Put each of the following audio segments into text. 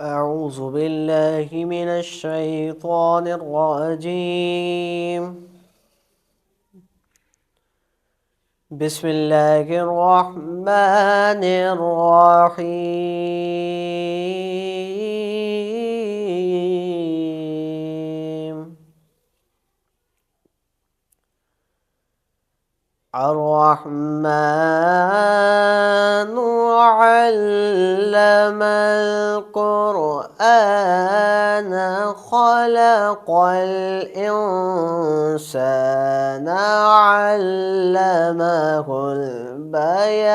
أعوذ بالله من الشيطان الرجيم. بسم الله الرحمن الرحيم. الرحمن علم القرآن خلق الإنسان علمه البيان.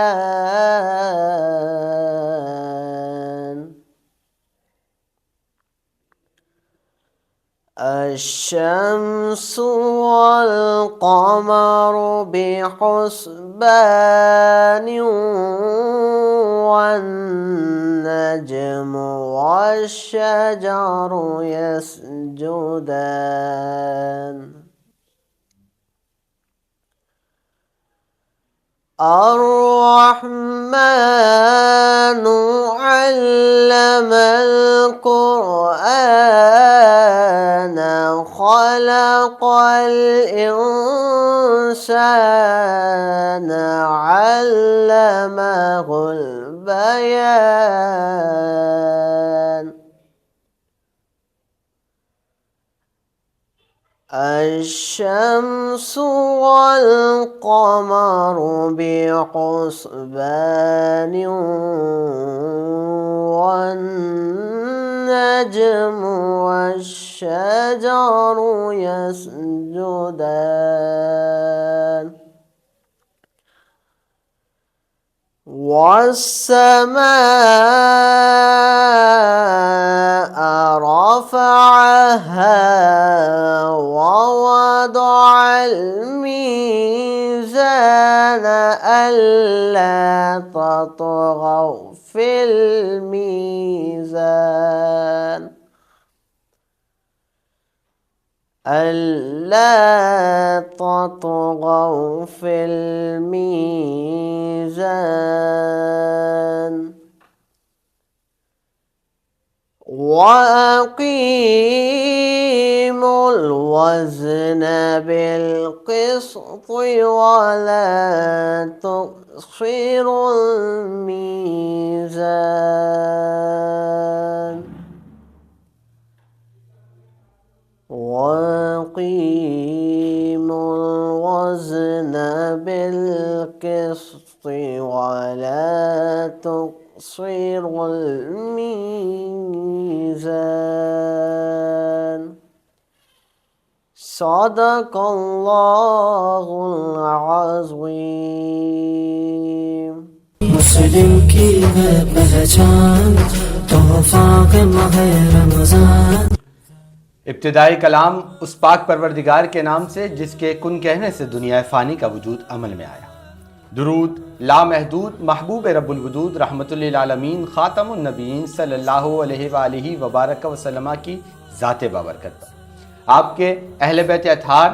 الشمس والقمر بحسبان والنجم والشجر يسجدان. الرحمن علم القرآن خلق الإنسان علمه البيان. الشمس والقمر بحسبان والنجم والشجر يسجدان. والسماء رفعها ووضع الميزان ألا تطغوا في الميزان ألا تطغوا في الميزان وأقيموا الوزن بالقسط ولا تخسروا الميزان وأقيموا الوزن بالقسط ولا تخسروا الميزان. صدق الله العظيم. مسلم کی ہے پہچان تحفہ کے ماہ رمضان. ابتدائی کلام اس پاک پروردگار کے نام سے جس کے کن کہنے سے دنیا فانی کا وجود عمل میں آیا. درود لامحدود محبوب رب الوجود رحمت للعالمین خاتم النبیین صلی اللہ علیہ وآلہ وبارک وسلم کی ذات بابرکت پر، آپ کے اہل بیت اطہار،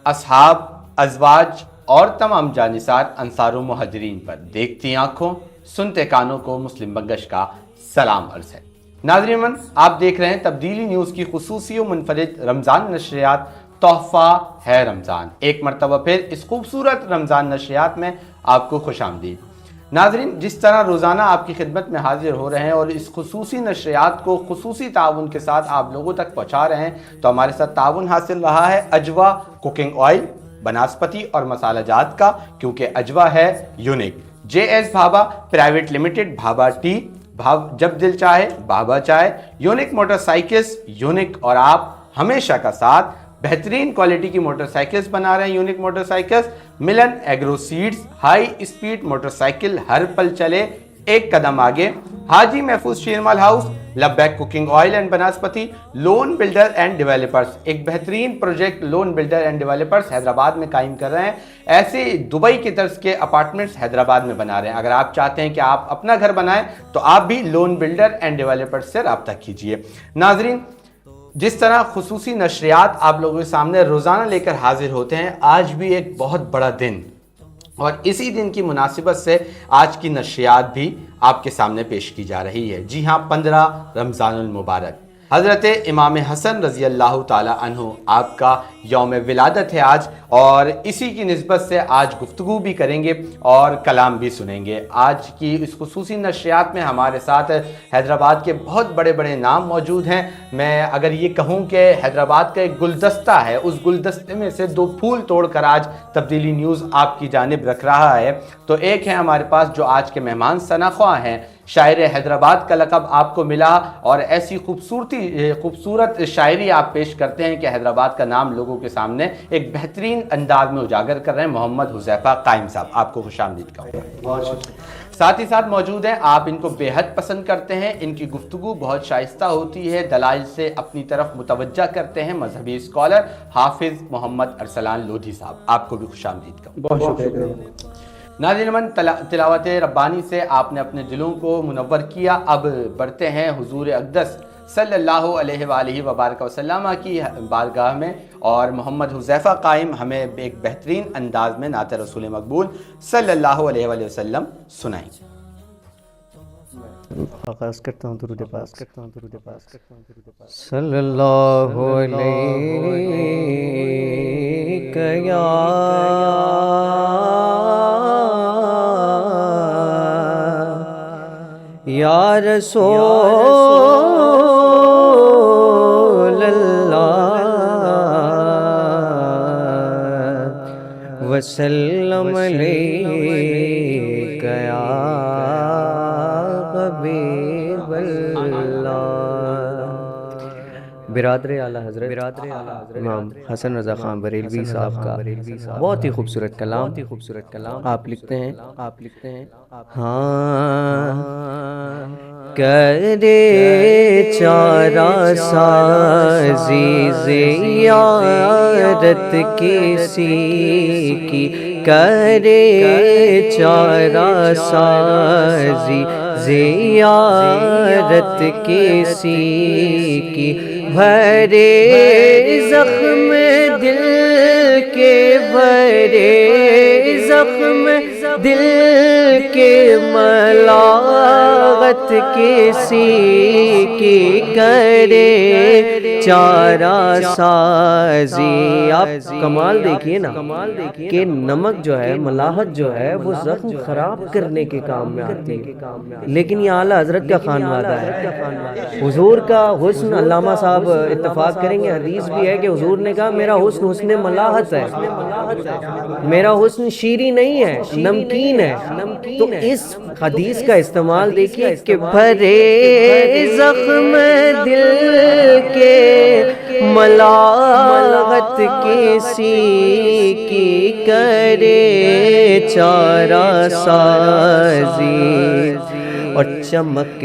اصحاب، ازواج اور تمام جانثار انصار و مہاجرین پر دیکھتی آنکھوں سنتے کانوں کو مسلم بنگش کا سلام عرض ہے. ناظرین من، آپ دیکھ رہے ہیں تبدیلی نیوز کی خصوصی و منفرد رمضان نشریات تحفہ ہے رمضان. ایک مرتبہ پھر اس خوبصورت رمضان نشریات میں آپ کو خوش آمدید. ناظرین، جس طرح روزانہ آپ کی خدمت میں حاضر ہو رہے ہیں اور اس خصوصی نشریات کو خصوصی تعاون کے ساتھ آپ لوگوں تک پہنچا رہے ہیں، تو ہمارے ساتھ تعاون حاصل رہا ہے اجوا کوکنگ آئل، بناسپتی اور مسالہ جات کا، کیونکہ اجوا ہے unique. J S Bhabha private limited, Bhabha tea, جب دل چاہے بھابا چائے، یونیک موٹر سائیکلز، یونیک اور آپ ہمیشہ کا ساتھ. بہترین کوالٹی کی موٹر سائیکلز بنا رہے ہیں unique motor cycles. Milan agro seeds, high speed motor cycle, ہر پل چلے ایک قدم آگے. Haji Mahfooz Sheermal house, Labbaik cooking oil and vanaspati, Lone builder and developers, ایک بہترین project Lone builder and developers Hyderabad میں قائم کر رہے ہیں. ایسے دبئی کی طرز کے اپارٹمنٹس حیدرآباد میں بنا رہے ہیں. اگر آپ چاہتے ہیں کہ آپ اپنا گھر بنائیں تو آپ بھی لون بلڈر اینڈ ڈیولپرز سے رابطہ کیجئے. ناظرین، جس طرح خصوصی نشریات آپ لوگوں کے سامنے روزانہ لے کر حاضر ہوتے ہیں، آج بھی ایک بہت بڑا دن اور اسی دن کی مناسبت سے آج کی نشریات بھی آپ کے سامنے پیش کی جا رہی ہے۔ جی ہاں، 15 رمضان المبارک، حضرت امام حسن رضی اللہ تعالی عنہ آپ کا یوم ولادت ہے آج، اور اسی کی نسبت سے آج گفتگو بھی کریں گے اور کلام بھی سنیں گے۔ آج کی اس خصوصی نشریات میں ہمارے ساتھ حیدرآباد کے بہت بڑے بڑے نام موجود ہیں۔ میں اگر یہ کہوں کہ حیدرآباد کا ایک گلدستہ ہے، اس گلدستے میں سے 2 پھول توڑ کر آج تبدیلی نیوز آپ کی جانب رکھ رہا ہے، تو ایک ہے ہمارے پاس جو آج کے مہمان ثنا خواہ ہیں، شاعر حیدرآباد کا لقب آپ کو ملا، اور ایسی خوبصورت شاعری آپ پیش کرتے ہیں کہ حیدرآباد کا نام لوگوں کے سامنے ایک بہترین انداز میں اجاگر کر رہے ہیں۔ محمد حذیفہ قائم صاحب، آپ کو خوش آمدید کہوں۔ ساتھ ہی ساتھ موجود ہیں، آپ ان کو بے حد پسند کرتے ہیں، ان کی گفتگو بہت شائستہ ہوتی ہے، دلائل سے اپنی طرف متوجہ کرتے ہیں، مذہبی اسکالر حافظ محمد ارسلان لودھی صاحب، آپ کو بھی خوش آمدید کہوں۔ بہت شکریہ۔ ناظرین من، تلاوت ربانی سے آپ نے اپنے دلوں کو منور کیا، اب بڑھتے ہیں حضور اقدس صلی اللہ علیہ وآلہ وبارک وسلم کی بارگاہ میں، اور محمد حذیفہ قائم ہمیں ایک بہترین انداز میں نعت رسول مقبول صلی اللہ علیہ وآلہ وسلم سنائیں۔ آغاز کرتا ہوں درود پاک۔ صلی اللہ علیہ یا رسول اللہ وسلم علیک یا حبیب اللہ۔ برادر اعلیٰ حضرت امام حسن رضا خان بریلوی صاحب کا بہت ہی خوبصورت کلام آپ لکھتے ہیں۔ ہاں کرے چارہ سازی زیارت کسی کی، کرے چارہ سازی زیارت کسی کی، بھرے زخم دل کے، بھرے زخم دل کے، ملاغت کسی کی، کرے چارہ سازی۔ آپ کمال دیکھیے نا کہ نمک جو ہے، ملاحت جو ہے، وہ زخم خراب کرنے کے کام میں آتی ہے، لیکن یہ اعلیٰ حضرت کا خانوادہ ہے۔ حضور کا حسن، علامہ صاحب اتفاق کریں گے، حدیث بھی ہے کہ حضور نے کہا میرا حسن حسن ملاحت ہے، میرا حسن شیریں نہیں ہے، نمکین ہے۔ تو اس حدیث کا استعمال دیکھیے کہ بھرے زخم دل کے، ملاحت کسی کی، کرے چارہ سازی، اور چمک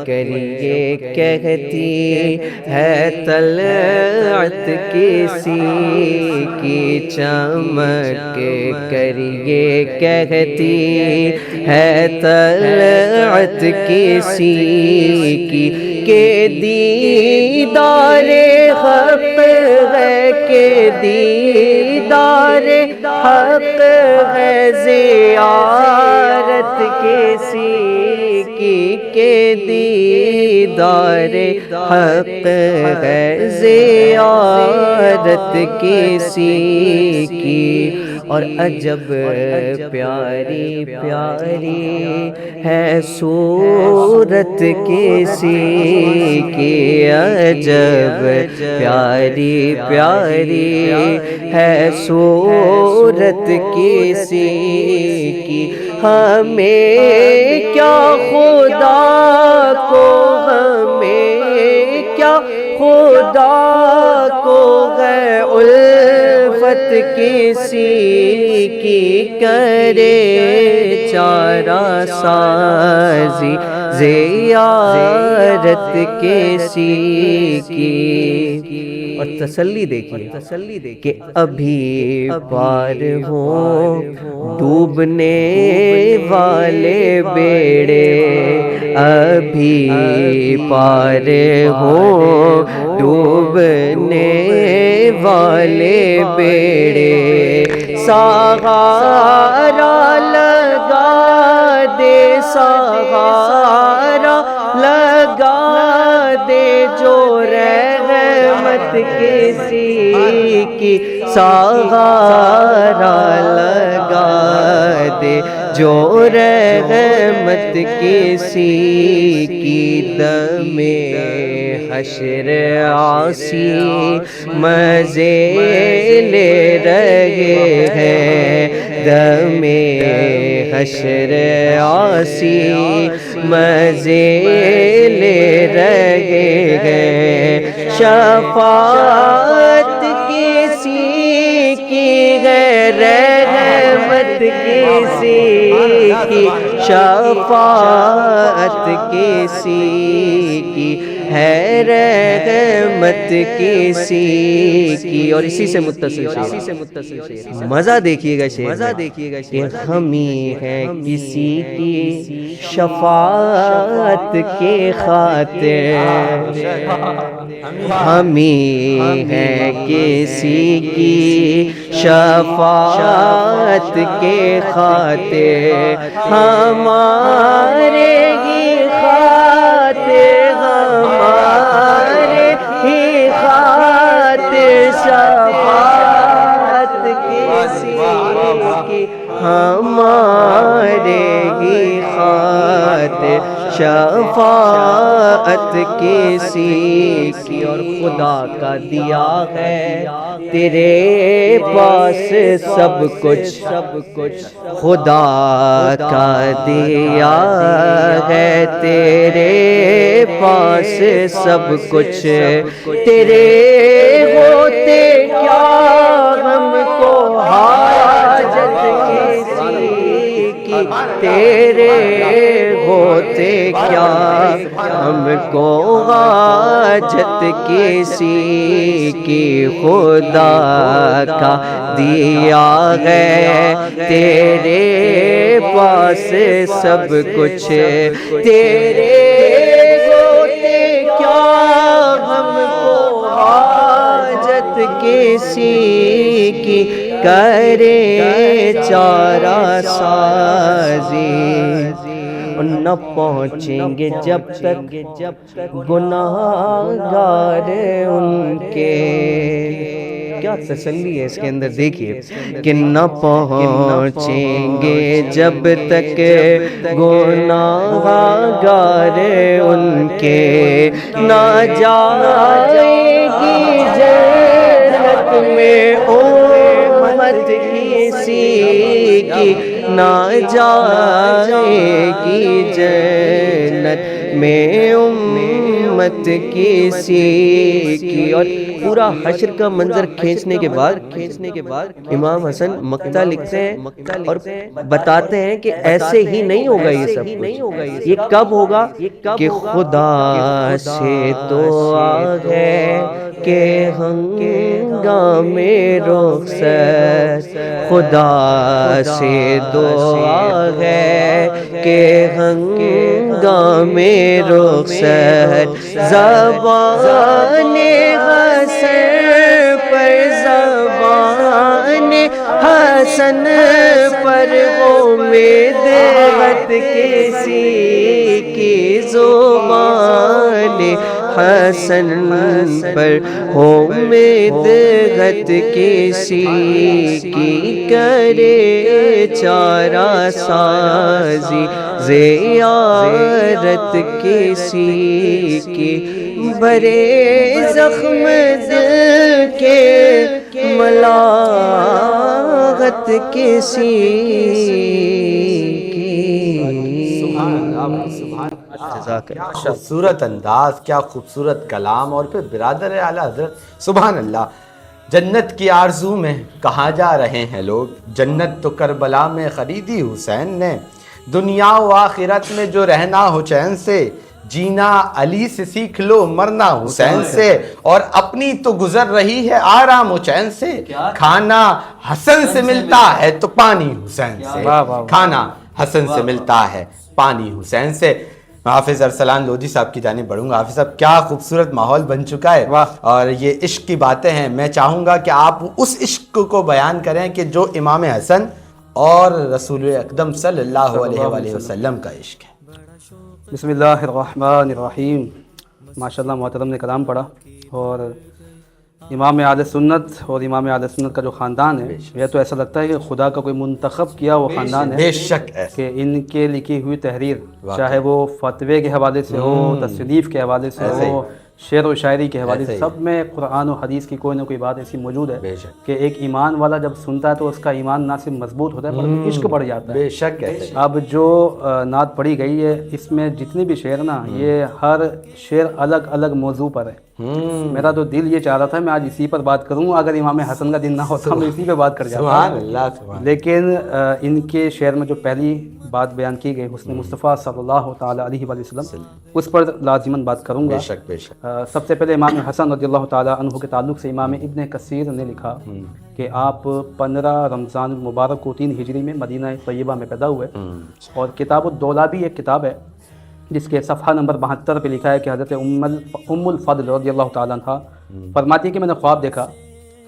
کریے کہتی ہے طلعت کسی کی، چمک کریے کہتی ہے طلعت کسی کی، کہ دیدار حق ہے، کہ دیدار حق ہے، زیارت کسی کی، کہ دیدار حق ہے، زیارت کسی کی۔ اور عجب پیاری پیاری ہے صورت کسی کی، عجب پیاری پیاری ہے صورت کسی کی، ہمیں کیا خدا کو، ہمیں کیا خدا کو ہے الفت کسی کی، کرے چارہ سازی زیارت کسی کی۔ اور تسلی دیکھیے کہ ابھی پار ہوں ڈوبنے والے بیڑے، ابھی پار ہوں ڈوبنے والے بیڑے، سہارا لگا دے، سہارا لگا دے، جو رحمت کسی کی سہارا لگا دے، جو رحمت کسی کی دم حشر عاصی مزے لے رہے ہیں، دم حشر عاصی مزے لے رہے ہیں، شفاعت کسی کی ہے، رحمت کسی کی، شفاعت کسی کی ہے، رحمت کسی کی۔ اور اسی سے متصل شعر، مزہ دیکھیے گا شعر، مزہ دیکھیے گا کہ ہم ہی ہیں کسی کی شفاعت کے خاطر، ہم ہی ہیں کسی کی شفاعت کے خاطر، ہمارے ہی خاطر، ہمارے ہی خاطر شفاعت کسی کی، ہمارے ہی خاطر شفاعت کسی کی۔ اور خدا کا دیا ہے تیرے پاس سب کچھ، خدا کا دیا ہے تیرے پاس سب کچھ، تیرے ہوتے کیا ہم کو حاجت کسی کی، تیرے ہوتے کیا ہم کو حاجت کسی کی، خدا کا دیا ہے تیرے پاس سب کچھ، تیرے ہوتے کیا ہم کو حاجت کسی کی، کرے چارہ سازی، نہ پہنچیں گے جب تک گناہگار ان کے۔ کیا تسلی ہے اس کے اندر، دیکھیے کہ نہ پہنچیں گے جب تک گناہگار ان کے، نہ جائے گی جنت میں امت کسی کی، نہ جائے گی جنت میں امت کسی کی۔ اور پورا حشر کا منظر کھینچنے کے بعد امام حسن مقطع لکھتے ہیں اور بتاتے ہیں کہ ایسے ہی نہیں ہوگا یہ سب کچھ، یہ کب ہوگا کہ خدا سے دعا ہے کہ ہنگامے رخصت، خدا سے دعا ہے کہ ہنگامے رخصت، زبان حسن پر، زبان حسن پر امید غت کسی کی، زبان حسن پر امید غت کسی کی، کرے چارہ سازی زیارت کسی کی، بھرے زخم دل کے ملاغت کسی کی۔ خوبصورت انداز، کیا خوبصورت کلام، اور پھر برادر اعلیٰ حضرت سبحان اللہ، جنت کی آرزو میں کہاں جا رہے ہیں لوگ، جنت تو کربلا میں خریدی حسین نے، دنیا و آخرت میں جو رہنا ہو چین سے، جینا علی سے سیکھ لو مرنا حسین سے، اور اپنی تو گزر رہی ہے آرام و چین سے، کھانا حسن سے ملتا ہے تو پانی حسین سے، کھانا حسن سے ملتا ہے پانی حسین سے۔ حافظ ارسلان لودھی صاحب کی جانب بڑھوں گا۔ حافظ صاحب کیا خوبصورت ماحول بن چکا ہے، اور یہ عشق کی باتیں ہیں۔ میں چاہوں گا کہ آپ اس عشق کو بیان کریں کہ جو امام حسن اور رسول اقدم صلی اللہ علیہ وآلہ وسلم کا عشق ہے۔ بسم اللہ الرحمن الرحیم۔ ماشاءاللہ محترم نے کلام پڑھا، اور امام اہل سنت اور امام اہل سنت کا جو خاندان ہے، یہ تو ایسا لگتا ہے کہ خدا کا کوئی منتخب کیا وہ خاندان ہے، بے شک کہ ان کے لکھی ہوئی تحریر، چاہے وہ فتوے کے حوالے سے ہو، تصنیف کے حوالے سے ہو، شعر و شاعری کے حوالے سے، سب میں قرآن و حدیث کی کوئی نہ کوئی بات ایسی موجود ہے کہ ایک ایمان والا جب سنتا ہے تو اس کا ایمان نہ صرف مضبوط ہوتا ہے بلکہ عشق بڑھ جاتا ہے۔ بے شک ایسے۔ اب جو نعت پڑھی گئی ہے، اس میں جتنے بھی شعر نا، یہ ہر شعر الگ الگ موضوع پر ہے۔ میرا تو دل یہ چاہ رہا تھا میں آج اسی پر بات کروں، اگر امام حسن کا دن نہ ہوتا میں اسی پہ بات کر جاتا۔ سبحان اللہ، سبحان۔ لیکن ان کے شعر میں جو پہلی بات بیان کی گئی حسن مصطفیٰ صلی اللہ تعالیٰ علیہ وآلہ وسلم، اس پر لازماً بات کروں گا۔ بے شک بے شک۔ سب سے پہلے امام حسن رضی اللہ تعالیٰ عنہ کے تعلق سے امام ابن کثیر نے لکھا کہ آپ 15 رمضان المبارک کو 3 ہجری میں مدینہ طیبہ میں پیدا ہوئے، اور کتاب الدولہ بھی ایک کتاب ہے جس کے صفحہ نمبر 72 پہ لکھا ہے کہ حضرت ام الفضل رضی اللہ تعالیٰ عنہ فرماتی ہے کہ میں نے خواب دیکھا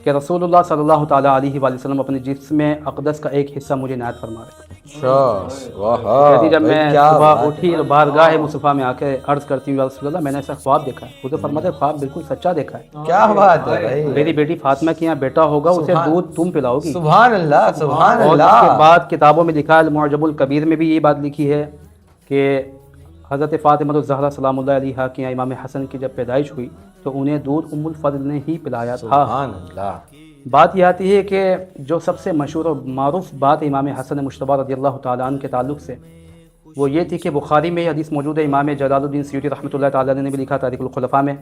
کہ رسول اللہ صلی اللہ تعالیٰ علیہ وآلہ وسلم اپنے جسم اقدس کا ایک حصہ مجھے عنایت فرما رہے ہیں۔ کہتی جب میں صبح اٹھی اور بارگاہ مصطفیٰ میں آ کے عرض کرتی ہوں یا رسول اللہ میں نے ایسا خواب دیکھا ہے، وہ تو فرماتے ہیں خواب بالکل سچا دیکھا ہے۔ کیا بات ہے بھائی، میری بیٹی فاطمہ کے یہاں بیٹا ہوگا، اسے دودھ تم پلاؤ گی۔ سبحان اللہ، سبحان اور اس اللہ۔ کے بعد کتابوں میں لکھا ہے، المعجم الکبیر میں بھی یہ بات لکھی ہے کہ حضرت فاطمہ الزہرا سلام اللہ علیہا کی امام حسن کی جب پیدائش ہوئی تو انہیں دودھ ام الفضل نے ہی پلایا تھا۔ سبحان اللہ۔ بات یہ آتی ہے کہ جو سب سے مشہور و معروف بات امام حسن مجتبیٰ رضی اللہ تعالیٰ عنہ کے تعلق سے وہ یہ تھی کہ بخاری میں یہ حدیث موجود ہے، امام جلال الدین سیوطی رحمۃ اللہ تعالیٰ نے بھی لکھا تاریخ الخلفاء میں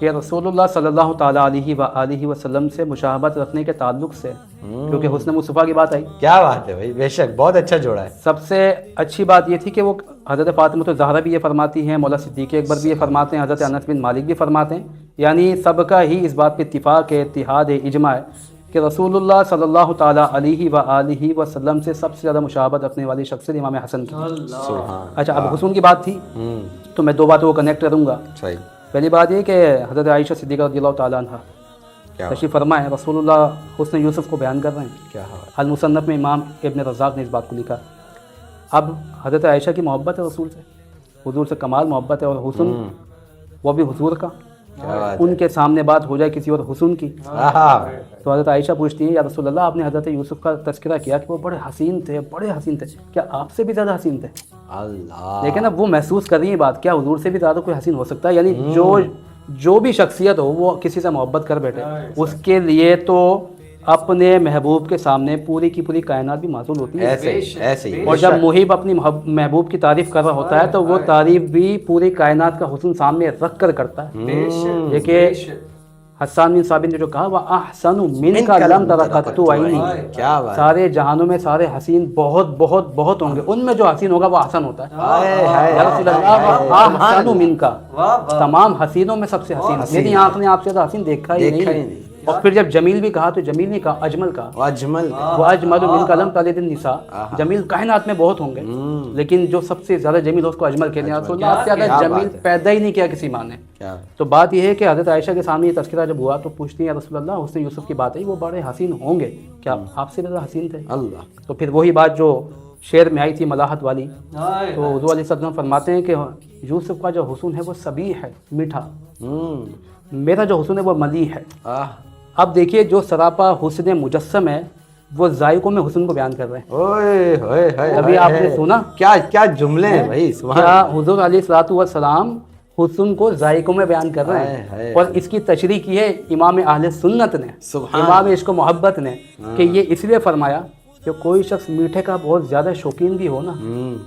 کہ رسول اللہ صلی اللہ تعالیٰ علیہ وآلہ وسلم سے مشابہت رکھنے کے تعلق سے، کیونکہ حسن مصطفیٰ کی بات آئی، کیا بات ہے بھائی، بے شک بہت اچھا جوڑا ہے۔ سب سے اچھی بات یہ تھی کہ وہ حضرت فاطمہ الزہرا بھی یہ فرماتی ہیں، مولا صدیق اکبر بھی یہ فرماتے ہیں، حضرت انس بن مالک بھی فرماتے ہیں، یعنی سب کا ہی اس بات پہ اتفاق ہے، اتحاد ہے، اجماع ہے کہ رسول اللہ صلی اللہ تعالیٰ علیہ وآلہ وسلم سے سب سے زیادہ مشابہت رکھنے والی شخصیت امام حسن کی۔ اچھا، اب حسن کی بات تھی تو میں 2 باتوں کو کنیکٹ کروں گا۔ صحیح۔ پہلی بات یہ کہ حضرت عائشہ صدیقہ رضی اللہ تعالیٰ عنہ تشریف فرمائے، رسول اللہ حسن یوسف کو بیان کر رہے ہیں۔ کیا المصنف میں امام ابن رزاق نے اس بات کو لکھا۔ اب حضرت عائشہ کی محبت ہے رسول سے، حضور سے کمال محبت ہے، اور حسن وہ بھی حضور کا، ان کے سامنے بات ہو جائے کسی اور حسن کی تو حضرت عائشہ پوچھتی ہیں یا رسول اللہ آپ نے حضرت یوسف کا تذکرہ کیا کہ وہ بڑے حسین تھے، بڑے حسین تھے، کیا آپ سے بھی زیادہ حسین تھے؟ اللہ، لیکن اب وہ محسوس کر رہی ہیں بات، کیا حضور سے بھی زیادہ کوئی حسین ہو سکتا ہے؟ یعنی جو بھی شخصیت ہو وہ کسی سے محبت کر بیٹھے، اس کے لیے تو اپنے محبوب کے سامنے پوری کی پوری کائنات بھی معزول ہوتی ہے۔ ایسے ہی۔ اور جب محب اپنی محبوب کی تعریف کر رہا ہوتا ہے تو وہ تعریف بھی پوری کائنات کا حسن سامنے رکھ کر کرتا ہے۔ دیکھیے حسان بن ثابت نے جو کہا وَأَحْسَنُ مِنْكَ لَمْ تَرَ قَطُّ عَيْنِي، کیا بات، سارے جہانوں میں سارے حسین بہت بہت بہت ہوں گے، ان میں جو حسین ہوگا وہ حسن ہوتا ہے۔ یا رسول اللہ وَأَحْسَنُ مِنْكَ، تمام حسینوں میں سب سے حسین، میری آنکھ نے آپ سے زیادہ حسین دیکھا ہی نہیں۔ اور پھر جب جمیل بھی کہا تو جمیل نہیں کہا، اجمل کہا، اجمل، وَأَجْمَلُ مِنْكَ لَمْ تَلِدِ النِّسَاء، جمیل کائنات میں بہت ہوں گے لیکن جو سب سے زیادہ جمیل اس کو اجمل کہتے ہیں۔ رسول اللہ آپ سے زیادہ جمیل پیدا ہی نہیں کیا کسی ماں نے۔ تو بات یہ ہے کہ حضرت عائشہ کے سامنے یہ تذکرہ جب ہوا تو پوچھتی ہیں رسول اللہ حسن یوسف کی بات ہے، وہ بڑے حسین ہوں گے، کیا آپ سے زیادہ حسین تھے؟ اللہ۔ تو پھر وہی بات جو شعر میں آئی تھی ملاحت والی، تو حضور علیہ السلام فرماتے ہیں کہ یوسف کا جو حسن ہے وہ صبیح ہے، میٹھا، میرا جو حسن ہے وہ ملیح ہے۔ اب دیکھیے جو سراپا حسن مجسم ہے وہ ذائقوں میں حسن کو بیان کر رہے ہیں۔ ابھی آپ نے سنا کیا جملے ہیں بھائی، کیا حضور علیہ الصلوۃ والسلام حسن کو ذائقوں میں بیان کر رہے ہیں، اور اس کی تشریح کی ہے امام اہل سنت نے، امام عشق و محبت نے، کہ یہ اس لیے فرمایا کہ کوئی شخص میٹھے کا بہت زیادہ شوقین بھی ہو نا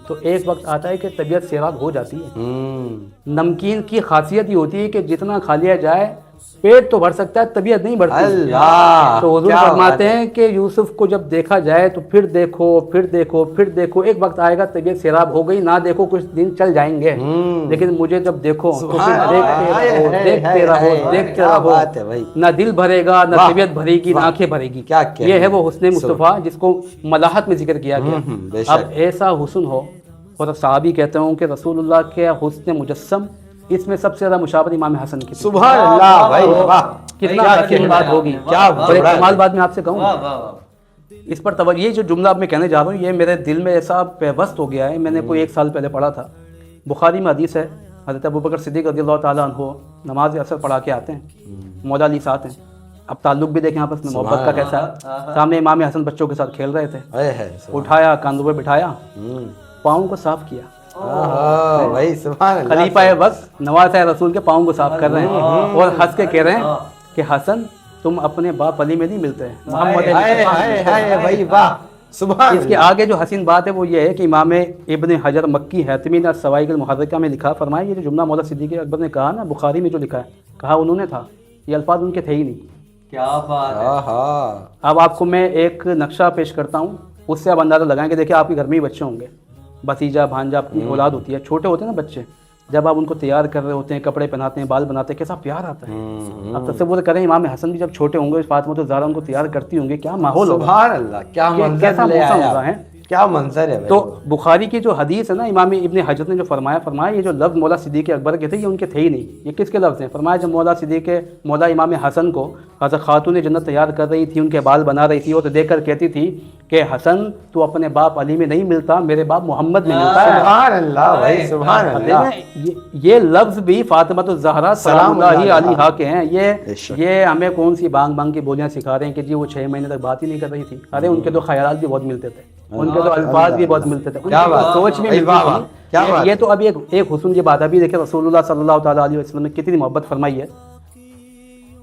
تو ایک وقت آتا ہے کہ طبیعت سیراب ہو جاتی ہے۔ نمکین کی خاصیت یہ ہوتی ہے کہ جتنا کھا لیا جائے پیٹ تو بھر سکتا ہے، طبیعت نہیں بڑھتی۔ اللہ، تو حضور فرماتے ہیں کہ یوسف کو جب دیکھا جائے تو پھر دیکھو پھر دیکھو پھر دیکھو، ایک وقت آئے گا طبیعت سیراب ہو گئی، نہ دیکھو کچھ دن چل جائیں گے، لیکن مجھے جب دیکھو تو پھر دیکھتے رہو، نہ دل بھرے گا نہ طبیعت بھرے گی نہ آنکھیں بھرے گی۔ یہ ہے وہ حسن مصطفیٰ جس کو ملاحت میں ذکر کیا گیا۔ اب ایسا حسن ہو اور صحابی کہتے ہوں کہ رسول اللہ کے حسن مجسم اس میں سب سے زیادہ مشابہت امام حسن کی تھی۔ سبحان اللہ بھائی واہ، کتنا حسین بات ہوگی، کیا اور ایک کمال بات میں آپ سے کہوں اس پر توجہ، یہ جو جملہ اب میں کہنے جا رہا ہوں یہ میرے دل میں ایسا پیوست ہو گیا ہے، میں نے کوئی 1 سال پہلے پڑھا تھا، بخاری میں حدیث ہے، حضرت ابوبکر صدیق رضی اللہ تعالیٰ عنہ نماز اثر پڑھا کے آتے ہیں، مولا علی ساتھ ہیں، اب تعلق بھی دیکھیں آپس میں محبت کا کیسا ہے، سامنے امام حسن بچوں کے ساتھ کھیل رہے تھے، اٹھایا کاندھوں پہ بٹھایا، پاؤں کو صاف کیا، بھائی سبحان اللہ، خلیفہ وقت نواز رسول کے پاؤں کو صاف کر رہے ہیں اور ہنس کے کہہ رہے ہیں کہ حسن تم اپنے باپ علی میں نہیں ملتے ہیں، محمد علی۔ بھائی واہ سبحان اس کے آگے جو حسین بات ہے وہ یہ ہے کہ امام ابن حجر مکی حاتمی نے السوائق المحرکہ میں لکھا، فرمایا یہ جو جملہ مولا صدیق اکبر نے کہا نا، بخاری میں جو لکھا ہے، کہا انہوں نے تھا، یہ الفاظ ان کے تھے ہی نہیں۔ کیا بات ہے۔ اب آپ کو میں ایک نقشہ پیش کرتا ہوں، اس سے آپ اندازہ لگائیں کہ دیکھیں آپ کے گھر میں ہی بچے ہوں گے، بھتیجا بھانجا اپنی اولاد ہوتی ہے، چھوٹے ہوتے ہیں نا بچے، جب آپ ان کو تیار کر رہے ہوتے ہیں، کپڑے پہناتے ہیں، بال بناتے ہیں، کیسا پیار آتا ہے۔ آپ تصور کریں امام حسن بھی جب چھوٹے ہوں گے، فاطمہ الزہرا ان کو تیار کرتی ہوں گے، کیا ماحول ہوگا، سبحان اللہ، کیا منظر کیسا لے موسم آیا، ہوگا ہے۔ کیا منظر ہے تو بخاری کی جو حدیث ہے نا، امام ابن حجر نے جو فرمایا یہ جو لفظ مولا صدیق اکبر کے تھے یہ ان کے تھے ہی نہیں، یہ کس کے لفظ ہیں؟ فرمایا جب مولا امام حسن کو حضرت خاتون جنت تیار کر رہی تھی، ان کے بال بنا رہی تھی، اور دیکھ کر کہتی تھی کہ حسن تو اپنے باپ علی میں نہیں ملتا، میرے باپ محمد میں ملتا ہے۔ سبحان اللہ بھائی سبحان اللہ، یہ لفظ بھی فاطمہ الزہرا سلام اللہ علیہا کے ہیں، یہ ہمیں کون سی بانگ بانگ کی بولیاں سکھا رہے ہیں کہ جی وہ 6 مہینے تک بات ہی نہیں کر رہی تھی، ارے ان کے تو خیالات بھی بہت ملتے تھے، ان کے تو الفاظ بھی بہت ملتے تھے، سوچ بھی ملتی تھی۔ یہ تو ابھی ایک حسن کی بات ہے، ابھی دیکھیں رسول اللہ صلی اللہ تعالیٰ علیہ وسلم نے کتنی محبت فرمائی ہے۔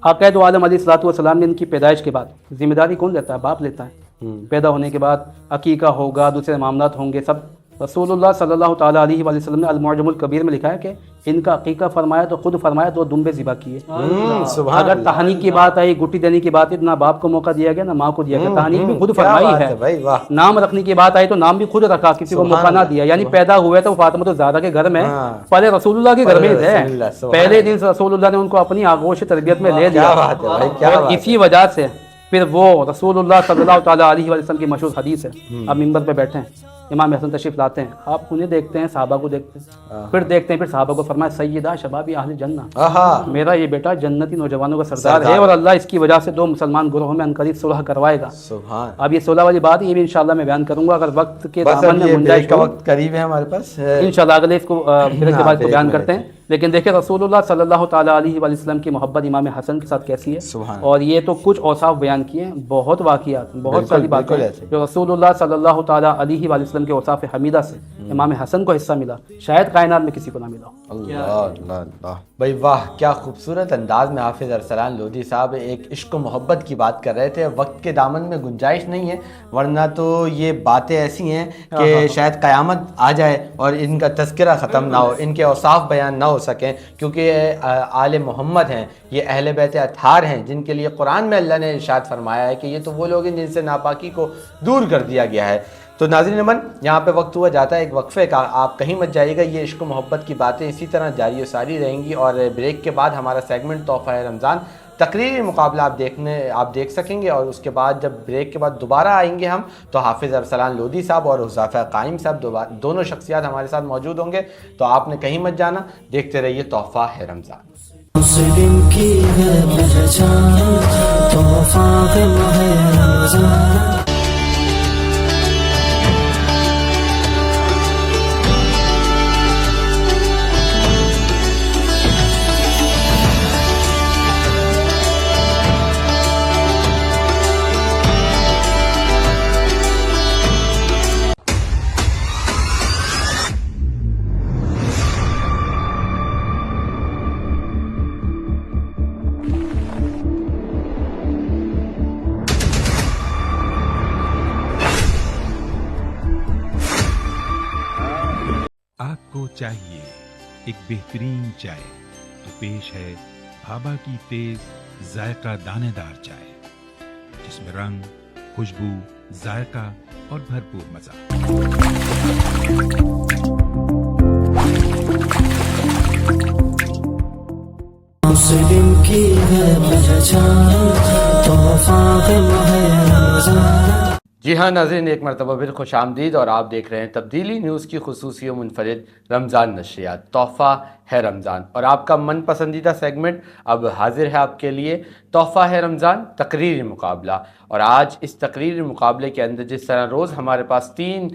عقائد عالم علیہ الصلوۃ والسلام نے ان کی پیدائش کے بعد ذمہ داری کون لیتا ہے؟ باپ لیتا ہے۔ پیدا ہونے کے بعد عقیقہ ہوگا، دوسرے معاملات ہوں گے، سب رسول اللہ صلی اللہ تعالیٰ علیہ وآلہ وسلم نے المعجم الکبیر میں لکھا ہے کہ ان کا عقیقہ فرمایا تو خود فرمایا 2 دمبے ذبح کیے۔ اگر تہنیک کی بات آئی، گٹی دینے کی بات آئی، نہ باپ کو موقع دیا گیا نہ ماں کو دیا گیا، تہنیک بھی خود فرمائی ہے۔ نام رکھنے کی بات آئی تو نام بھی خود رکھا، کسی کو موقع نہ دیا، یعنی پیدا ہوئے تو فاطمہ الزہرا کے گھر میں، پہلے رسول اللہ کے گھر میں تھے، پہلے دن سے رسول اللہ نے ان کو اپنی آغوش تربیت میں لے لیا، اور اسی وجہ سے پھر وہ رسول اللہ صلی اللہ تعالیٰ علیہ وسلم کی مشہور حدیث ہے، اب منبر پہ بیٹھے ہیں، امام حسن تشریف لاتے ہیں، آپ انہیں دیکھتے ہیں، صحابہ کو دیکھتے ہیں، پھر دیکھتے ہیں، پھر صحابہ کو فرمایا سیدہ شبابی اہل جنہ، میرا یہ بیٹا جنتی نوجوانوں کا سردار ہے، اور اللہ اس کی وجہ سے 2 مسلمان گروہوں میں عنقریب صلح کروائے گا۔ اب یہ صلح والی بات یہ بھی انشاءاللہ میں بیان کروں گا، اگر وقت کے دامن میں گنجائش کا وقت قریب ہے ہمارے پاس، انشاءاللہ اگلے اس کو پھر کے بعد کو بیان کرتے ہیں۔ لیکن دیکھیں رسول اللہ صلی اللہ تعالیٰ علیہ وآلہ وسلم کی محبت امام حسن کے ساتھ کیسی ہے، اور یہ تو کچھ اوصاف بیان کیے ہیں، بہت واقعات، بہت ساری باتیں جو رسول اللہ صلی اللہ تعالیٰ علیہ وآلہ وسلم کے اوصاف حمیدہ سے امام حسن کو حصہ ملا، شاید کائنات میں کسی کو نہ ملا۔ اللہ بھائی واہ، کیا خوبصورت انداز میں حافظ ارسلان لودھی صاحب ایک عشق و محبت کی بات کر رہے تھے۔ وقت کے دامن میں گنجائش نہیں ہے، ورنہ تو یہ باتیں ایسی ہیں کہ شاید قیامت آ جائے اور ان کا تذکرہ ختم نہ ہو، ان کے اوصاف بیان نہ ہو سکیں، کیونکہ آل محمد ہیں، یہ اہل بیت اطہار ہیں، جن کے لیے قرآن میں اللہ نے ارشاد فرمایا ہے کہ یہ تو وہ لوگ ہیں جن سے ناپاکی کو دور کر دیا گیا ہے۔ تو ناظرین امن، یہاں پہ وقت ہوا جاتا ہے ایک وقفے کا، آپ کہیں مت جائیے گا، یہ عشق و محبت کی باتیں اسی طرح جاری و ساری رہیں گی، اور بریک کے بعد ہمارا سیگمنٹ تحفہ رمضان تقریری مقابلہ آپ دیکھ سکیں گے، اور اس کے بعد جب بریک کے بعد دوبارہ آئیں گے ہم تو حافظ ارسلان لودھی صاحب اور حذیفہ قائم صاحب دونوں شخصیات ہمارے ساتھ موجود ہوں گے، تو آپ نے کہیں مت جانا، دیکھتے رہیے تحفہ ہے رمضان۔ مسلم کی ہے پہچان، تحفہ ہے ماہ رمضان۔ آپ کو چاہیے ایک بہترین چائے، تو پیش ہے بھابا کی تیز ذائقہ دانے دار چائے، جس میں رنگ، خوشبو، ذائقہ اور بھرپور مزہ۔ مسلم کی ہے پہچان، تحفہ ہے ماہ رمضان۔ جی ہاں ناظرین، ایک مرتبہ پھر خوش آمدید، اور آپ دیکھ رہے ہیں تبدیلی نیوز کی خصوصی و منفرد رمضان نشریات تحفہ ہے رمضان، اور آپ کا من پسندیدہ سیگمنٹ اب حاضر ہے آپ کے لیے، تحفہ ہے رمضان تقریری مقابلہ۔ اور آج اس تقریری مقابلے کے اندر جس طرح روز ہمارے پاس 3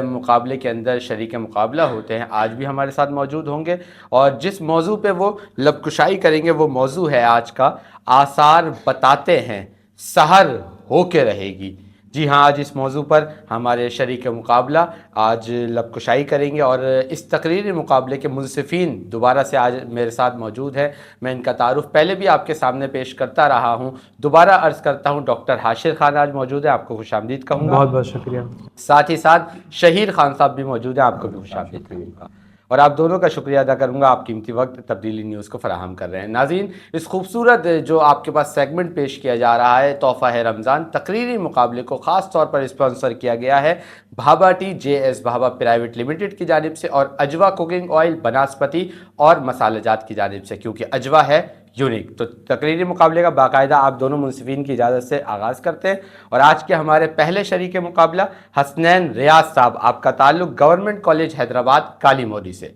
مقابلے کے اندر شریک مقابلہ ہوتے ہیں، آج بھی ہمارے ساتھ موجود ہوں گے، اور جس موضوع پہ وہ لب کشائی کریں گے وہ موضوع ہے آج کا آثار بتاتے ہیں سحر ہو کے رہے گی۔ جی ہاں، آج اس موضوع پر ہمارے شریک مقابلہ آج لب کشائی کریں گے، اور اس تقریری مقابلے کے منصفین دوبارہ سے آج میرے ساتھ موجود ہیں۔ میں ان کا تعارف پہلے بھی آپ کے سامنے پیش کرتا رہا ہوں، دوبارہ عرض کرتا ہوں، ڈاکٹر حاشر خان آج موجود ہیں، آپ کو خوش آمدید کہوں گا۔ بہت بہت شکریہ۔ ساتھ ہی ساتھ شہیر خان صاحب بھی موجود ہیں، آپ کو بھی خوش آمدید کہوں گا، اور آپ دونوں کا شکریہ ادا کروں گا، آپ قیمتی وقت تبدیلی نیوز کو فراہم کر رہے ہیں۔ ناظرین، اس خوبصورت جو آپ کے پاس سیگمنٹ پیش کیا جا رہا ہے تحفہ ہے رمضان تقریری مقابلے کو خاص طور پر اسپانسر کیا گیا ہے Bhabha T JS Bhabha private limited کی جانب سے، اور اجوا کوکنگ آئل بناسپتی اور مسالہ جات کی جانب سے، کیونکہ اجوا ہے یونیک۔ تو تقریری مقابلے کا باقاعدہ آپ دونوں منصفین کی اجازت سے آغاز کرتے ہیں، اور آج کے ہمارے پہلے شریک مقابلہ حسنین ریاض صاحب، آپ کا تعلق گورنمنٹ کالج حیدرآباد کالی موری سے۔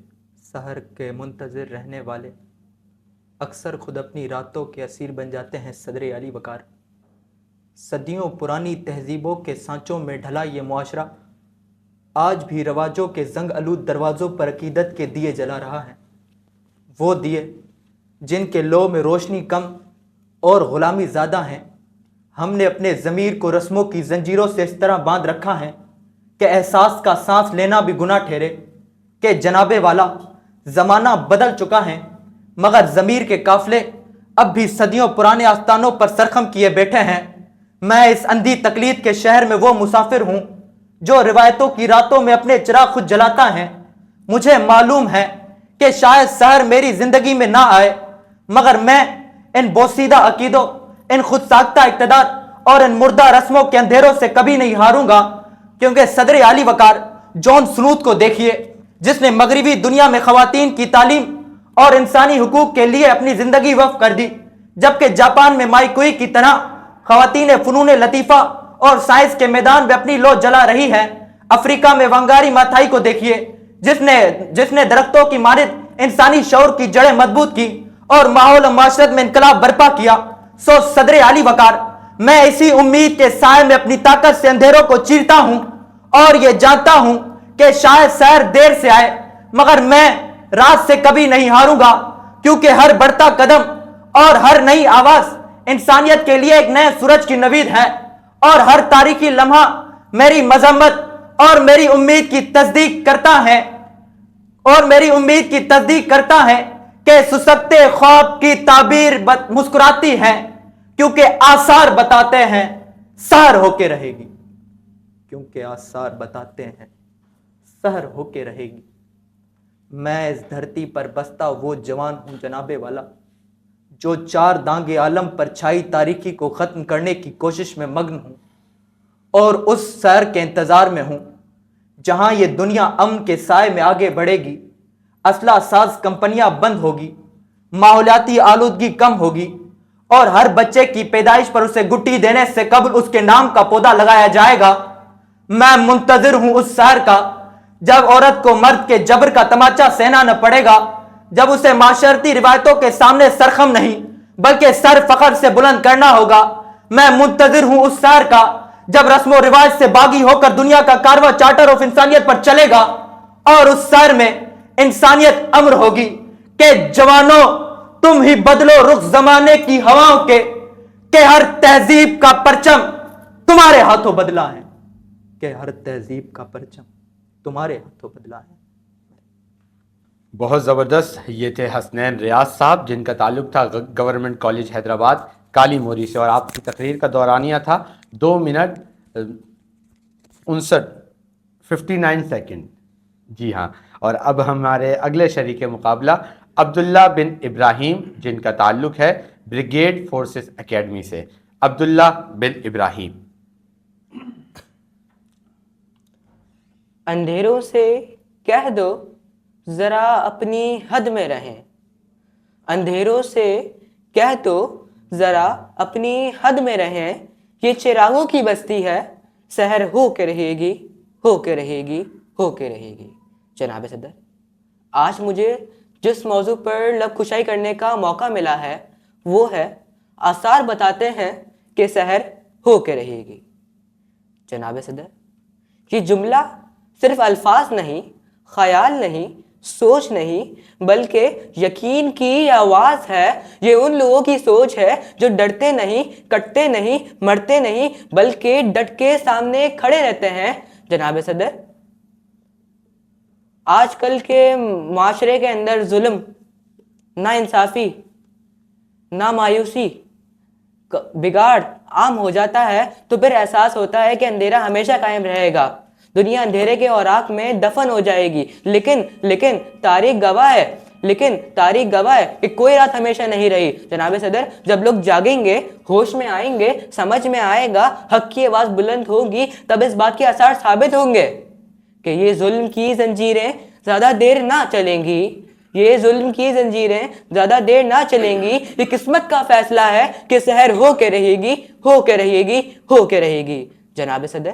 سحر کے منتظر رہنے والے اکثر خود اپنی راتوں کے اسیر بن جاتے ہیں صدر علی وقار۔ صدیوں پرانی تہذیبوں کے سانچوں میں ڈھلا یہ معاشرہ آج بھی رواجوں کے زنگ آلود دروازوں پر عقیدت کے دیے جلا رہا ہے، وہ دیے جن کے لو میں روشنی کم اور غلامی زیادہ ہیں۔ ہم نے اپنے ضمیر کو رسموں کی زنجیروں سے اس طرح باندھ رکھا ہے کہ احساس کا سانس لینا بھی گناہ ٹھہرے کہ جناب والا زمانہ بدل چکا ہے، مگر ضمیر کے قافلے اب بھی صدیوں پرانے آستانوں پر سرخم کیے بیٹھے ہیں۔ میں اس اندھی تقلید کے شہر میں وہ مسافر ہوں جو روایتوں کی راتوں میں اپنے چراغ خود جلاتا ہے۔ مجھے معلوم ہے کہ شاید سحر میری زندگی میں نہ آئے، مگر میں ان بوسیدہ عقیدوں، ان خود ساختہ اقتدار اور ان مردہ رسموں کے اندھیروں سے کبھی نہیں ہاروں گا، کیونکہ صدر علی وقار جان سنوت کو دیکھیے، جس نے مغربی دنیا میں خواتین کی تعلیم اور انسانی حقوق کے لیے اپنی زندگی وقف کر دی، جبکہ جاپان میں مائی کوئی کی طرح خواتین فنون لطیفہ اور سائنس کے میدان میں اپنی لو جلا رہی ہے۔ افریقہ میں وانگاری ماتھائی کو دیکھیے، جس نے درختوں کی مانند انسانی شعور کی جڑیں مضبوط کی اور ماحول و معاشرت میں انقلاب برپا کیا۔ سو صدر علی وقار، میں اسی امید کے سائے میں اپنی طاقت سے اندھیروں کو چیرتا ہوں اور یہ جانتا ہوں کہ شاید سحر دیر سے آئے، مگر میں رات سے کبھی نہیں ہاروں گا، کیونکہ ہر بڑھتا قدم اور ہر نئی آواز انسانیت کے لیے ایک نئے سورج کی نوید ہے، اور ہر تاریخی لمحہ میری مذمت اور میری امید کی تصدیق کرتا ہے کہ سسکتے خواب کی تعبیر مسکراتی ہے، کیونکہ آثار بتاتے ہیں سحر ہو کے رہے گی، کیونکہ آثار بتاتے ہیں سحر ہو کے رہے گی۔ میں اس دھرتی پر بستا وہ جوان ہوں جناب والا، جو 4 دانگ عالم پر چھائی تاریکی کو ختم کرنے کی کوشش میں مگن ہوں، اور اس سحر کے انتظار میں ہوں جہاں یہ دنیا امن کے سائے میں آگے بڑھے گی، اسلحہ ساز کمپنیاں بند ہوگی، ماحولیاتی آلودگی کم ہوگی، اور ہر بچے کی پیدائش پر اسے گٹی دینے سے قبل اس کے نام کا پودا لگایا جائے گا۔ میں منتظر ہوں اس سحر کا، جب عورت کو مرد کے جبر کا تماچا سہنا نہ پڑے گا، جب اسے معاشرتی روایتوں کے سامنے سرخم نہیں بلکہ سر فخر سے بلند کرنا ہوگا۔ میں منتظر ہوں اس سحر کا، جب رسم و رواج سے باغی ہو کر دنیا کا کارواں چارٹر آف انسانیت پر چلے گا، اور اس سحر میں انسانیت امر ہوگی کہ جوانوں تم ہی بدلو رخ زمانے کی ہواؤں کے، کہ ہر تہذیب کا پرچم تمہارے ہاتھوں بدلا ہے، کہ ہر تہذیب کا پرچم تمہارے ہاتھوں بدلا ہے۔ بہت زبردست، یہ تھے حسنین ریاض صاحب، جن کا تعلق تھا گورنمنٹ کالج حیدرآباد کالی موری سے، اور آپ کی تقریر کا دورانیہ تھا 2 منٹ 59 سیکنڈ۔ جی ہاں، اور اب ہمارے اگلے شریک مقابلہ عبداللہ بن ابراہیم، جن کا تعلق ہے بریگیڈ فورسز اکیڈمی سے۔ عبداللہ بن ابراہیم۔ اندھیروں سے کہہ دو ذرا اپنی حد میں رہیں، اندھیروں سے کہہ دو ذرا اپنی حد میں رہیں، یہ چراغوں کی بستی ہے سحر ہو کے رہے گی، ہو کے رہے گی، ہو کے رہے گی۔ جناب صدر، آج مجھے جس موضوع پر لب کشائی کرنے کا موقع ملا ہے وہ ہے آثار بتاتے ہیں کہ سحر ہو کے رہے گی۔ جناب صدر، یہ جملہ صرف الفاظ نہیں، خیال نہیں، سوچ نہیں، بلکہ یقین کی آواز ہے۔ یہ ان لوگوں کی سوچ ہے جو ڈرتے نہیں، کٹتے نہیں، مرتے نہیں، بلکہ ڈٹ کے سامنے کھڑے رہتے ہیں۔ جناب صدر، آج کل کے معاشرے کے اندر ظلم، نا انصافی، نا مایوسی، بگاڑ عام ہو جاتا ہے تو پھر احساس ہوتا ہے کہ اندھیرا ہمیشہ قائم رہے گا، دنیا اندھیرے کے اوراق میں دفن ہو جائے گی۔ لیکن تاریخ گواہ ہے کہ کوئی رات ہمیشہ نہیں رہی۔ جناب صدر، جب لوگ جاگیں گے، ہوش میں آئیں گے، سمجھ میں آئے گا، حق کی آواز بلند ہوگی، تب اس بات کے آثار ثابت ہوں گے کہ یہ ظلم کی زنجیریں زیادہ دیر نہ چلیں گی، یہ ظلم کی زنجیریں زیادہ دیر نہ چلیں گی۔ یہ قسمت کا فیصلہ ہے کہ سحر ہو کے رہے گی، ہو کے رہے گی، ہو کے رہے گی۔ جناب صدر،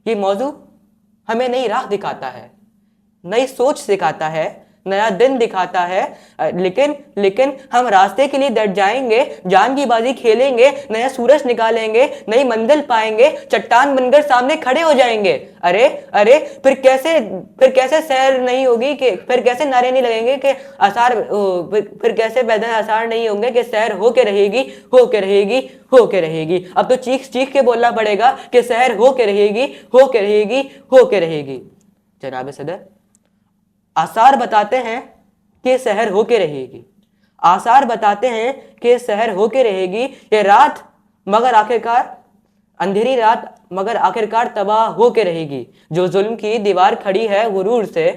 یہ موضوع ہمیں نئی راہ دکھاتا ہے، نئی سوچ سکھاتا ہے، نیا دن دکھاتا ہے، لیکن ہم راستے کے لیے ڈٹ جائیں گے، جان کی بازی کھیلیں گے، نیا سورج نکالیں گے، نئی منزل پائیں گے، چٹان بن کر سامنے کھڑے ہو جائیں گے۔ ارے پھر کیسے سیر نہیں ہوگی، کہ پھر کیسے نعرے نہیں لگیں گے کہ آثار، پھر کیسے پیدا آثار نہیں ہوں گے کہ سیر ہو کے رہے گی، ہو کے رہے گی، ہو کے رہے گی۔ اب تو چیخ کے بولنا پڑے گا کہ سحر ہو کے رہے گی، ہو کے رہے گی، ہو کے رہے گی۔ جناب صدر، آثار بتاتے ہیں کہ سحر ہو کے رہے گی، آثار بتاتے ہیں کہ سحر ہو کے رہے گی۔ یہ رات مگر آخرکار، اندھیری رات مگر آخرکار تباہ ہو کے رہے گی۔ جو ظلم کی دیوار کھڑی ہے غرور سے،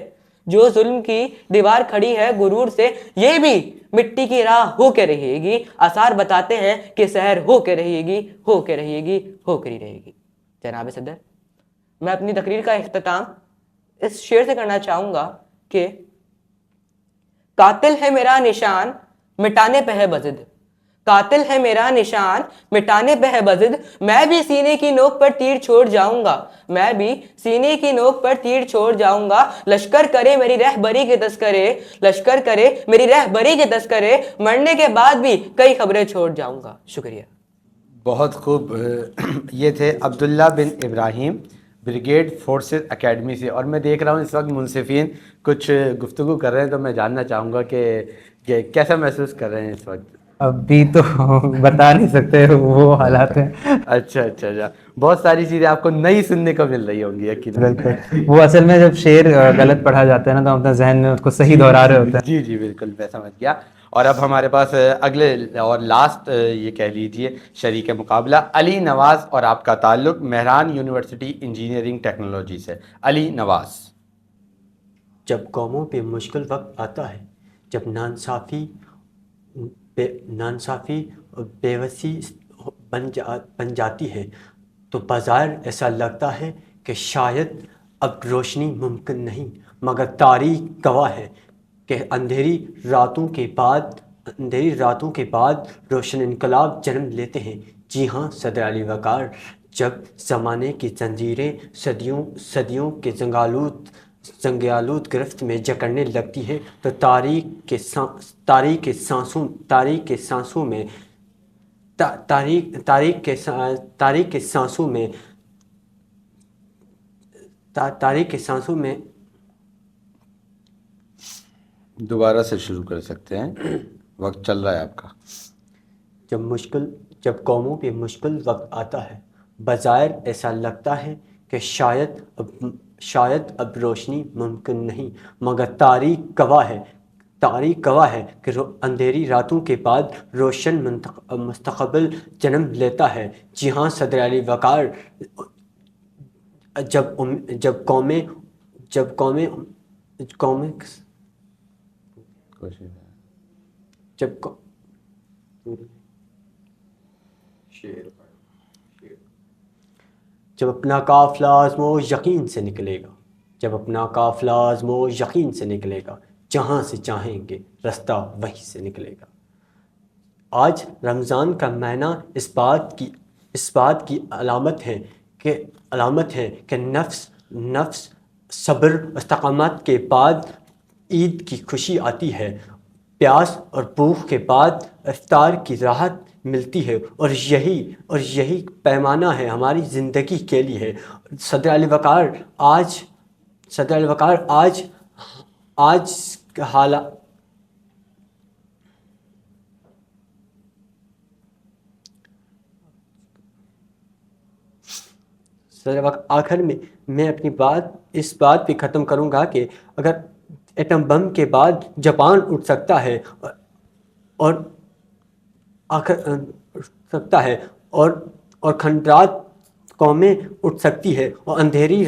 جو ظلم کی دیوار کھڑی ہے غرور سے، یہ بھی مٹی کی راہ ہو کے رہے گی۔ آثار بتاتے ہیں کہ سحر ہو کے رہے گی، ہو کے رہے گی، ہو کے رہے گی۔ جناب صدر، میں اپنی تقریر کا اختتام اس شعر سے کرنا چاہوں گا کہ قاتل ہے میرا نشان مٹانے پہ ہے بزد، قاتل ہے میرا نشان مٹانے پہ ہے بزد، میں بھی سینے کی نوک پر تیر چھوڑ جاؤں گا، میں بھی سینے کی نوک پر تیر چھوڑ جاؤں گا۔ لشکر کرے میری رہبری کے تذکرے، لشکر کرے میری رہبری کے تذکرے، مرنے کے بعد بھی کئی خبریں چھوڑ جاؤں گا۔ شکریہ۔ بہت خوب۔ یہ تھے عبداللہ بن ابراہیم بریگیڈ فورسز اکیڈمی سے، اور میں دیکھ رہا ہوں اس وقت منصفین کچھ گفتگو کر رہے ہیں، تو میں جاننا چاہوں گا کہ کیسا محسوس کر رہے ہیں اس وقت؟ ابھی تو بتا نہیں سکتے، وہ حالات ہیں۔ اچھا، بہت ساری چیزیں آپ کو نئی سننے کو مل رہی ہوں گی یقیناً۔ وہ اصل میں جب شعر غلط پڑھا جاتا ہے نا تو ہم اپنے ذہن میں اس کو صحیح دہرا رہے ہوتے ہیں۔ جی بالکل، میں سمجھ گیا۔ اور اب ہمارے پاس اگلے اور لاسٹ یہ کہہ لیجئے شریک مقابلہ علی نواز، اور آپ کا تعلق مہران یونیورسٹی انجینئرنگ ٹیکنالوجی سے۔ علی نواز۔ جب قوموں پہ مشکل وقت آتا ہے، جب ناانصافی اور بےوسی بن جاتی ہے، تو بظاہر ایسا لگتا ہے کہ شاید اب روشنی ممکن نہیں، مگر تاریخ گواہ ہے کہ اندھیری راتوں کے بعد روشن انقلاب جنم لیتے ہیں۔ جی ہاں صدر علی وقار، جب زمانے کی زنجیریں صدیوں کے زنگآلود گرفت میں جکڑنے لگتی ہے، تو تاریخ کے سانسوں میں دوبارہ سے شروع کر سکتے ہیں، وقت چل رہا ہے آپ کا۔ جب قوموں پہ مشکل وقت آتا ہے، بظاہر ایسا لگتا ہے کہ شاید اب روشنی ممکن نہیں، مگر تاریخ گواہ ہے کہ اندھیری راتوں کے بعد روشن مستقبل جنم لیتا ہے۔ جی ہاں صدر علی وقار، جب قومیں جب اپنا قافلہ آزم و یقین سے نکلے گا، جب اپنا قافلہ آزم و یقین سے نکلے گا، جہاں سے چاہیں گے رستہ وہیں سے نکلے گا۔ آج رمضان کا مہینہ اس بات کی علامت ہے کہ علامت ہے کہ نفس صبر استقامت کے بعد عید کی خوشی آتی ہے، پیاس اور بھوک کے بعد افطار کی راحت ملتی ہے، اور یہی پیمانہ ہے ہماری زندگی کے لیے۔ صدر علی وقار آج حالات آخر میں اپنی بات اس بات پہ ختم کروں گا کہ اگر ایٹم بم کے بعد جاپان اٹھ سکتا ہے اور کھنڈرات قومیں اٹھ سکتی ہے، اور اندھیری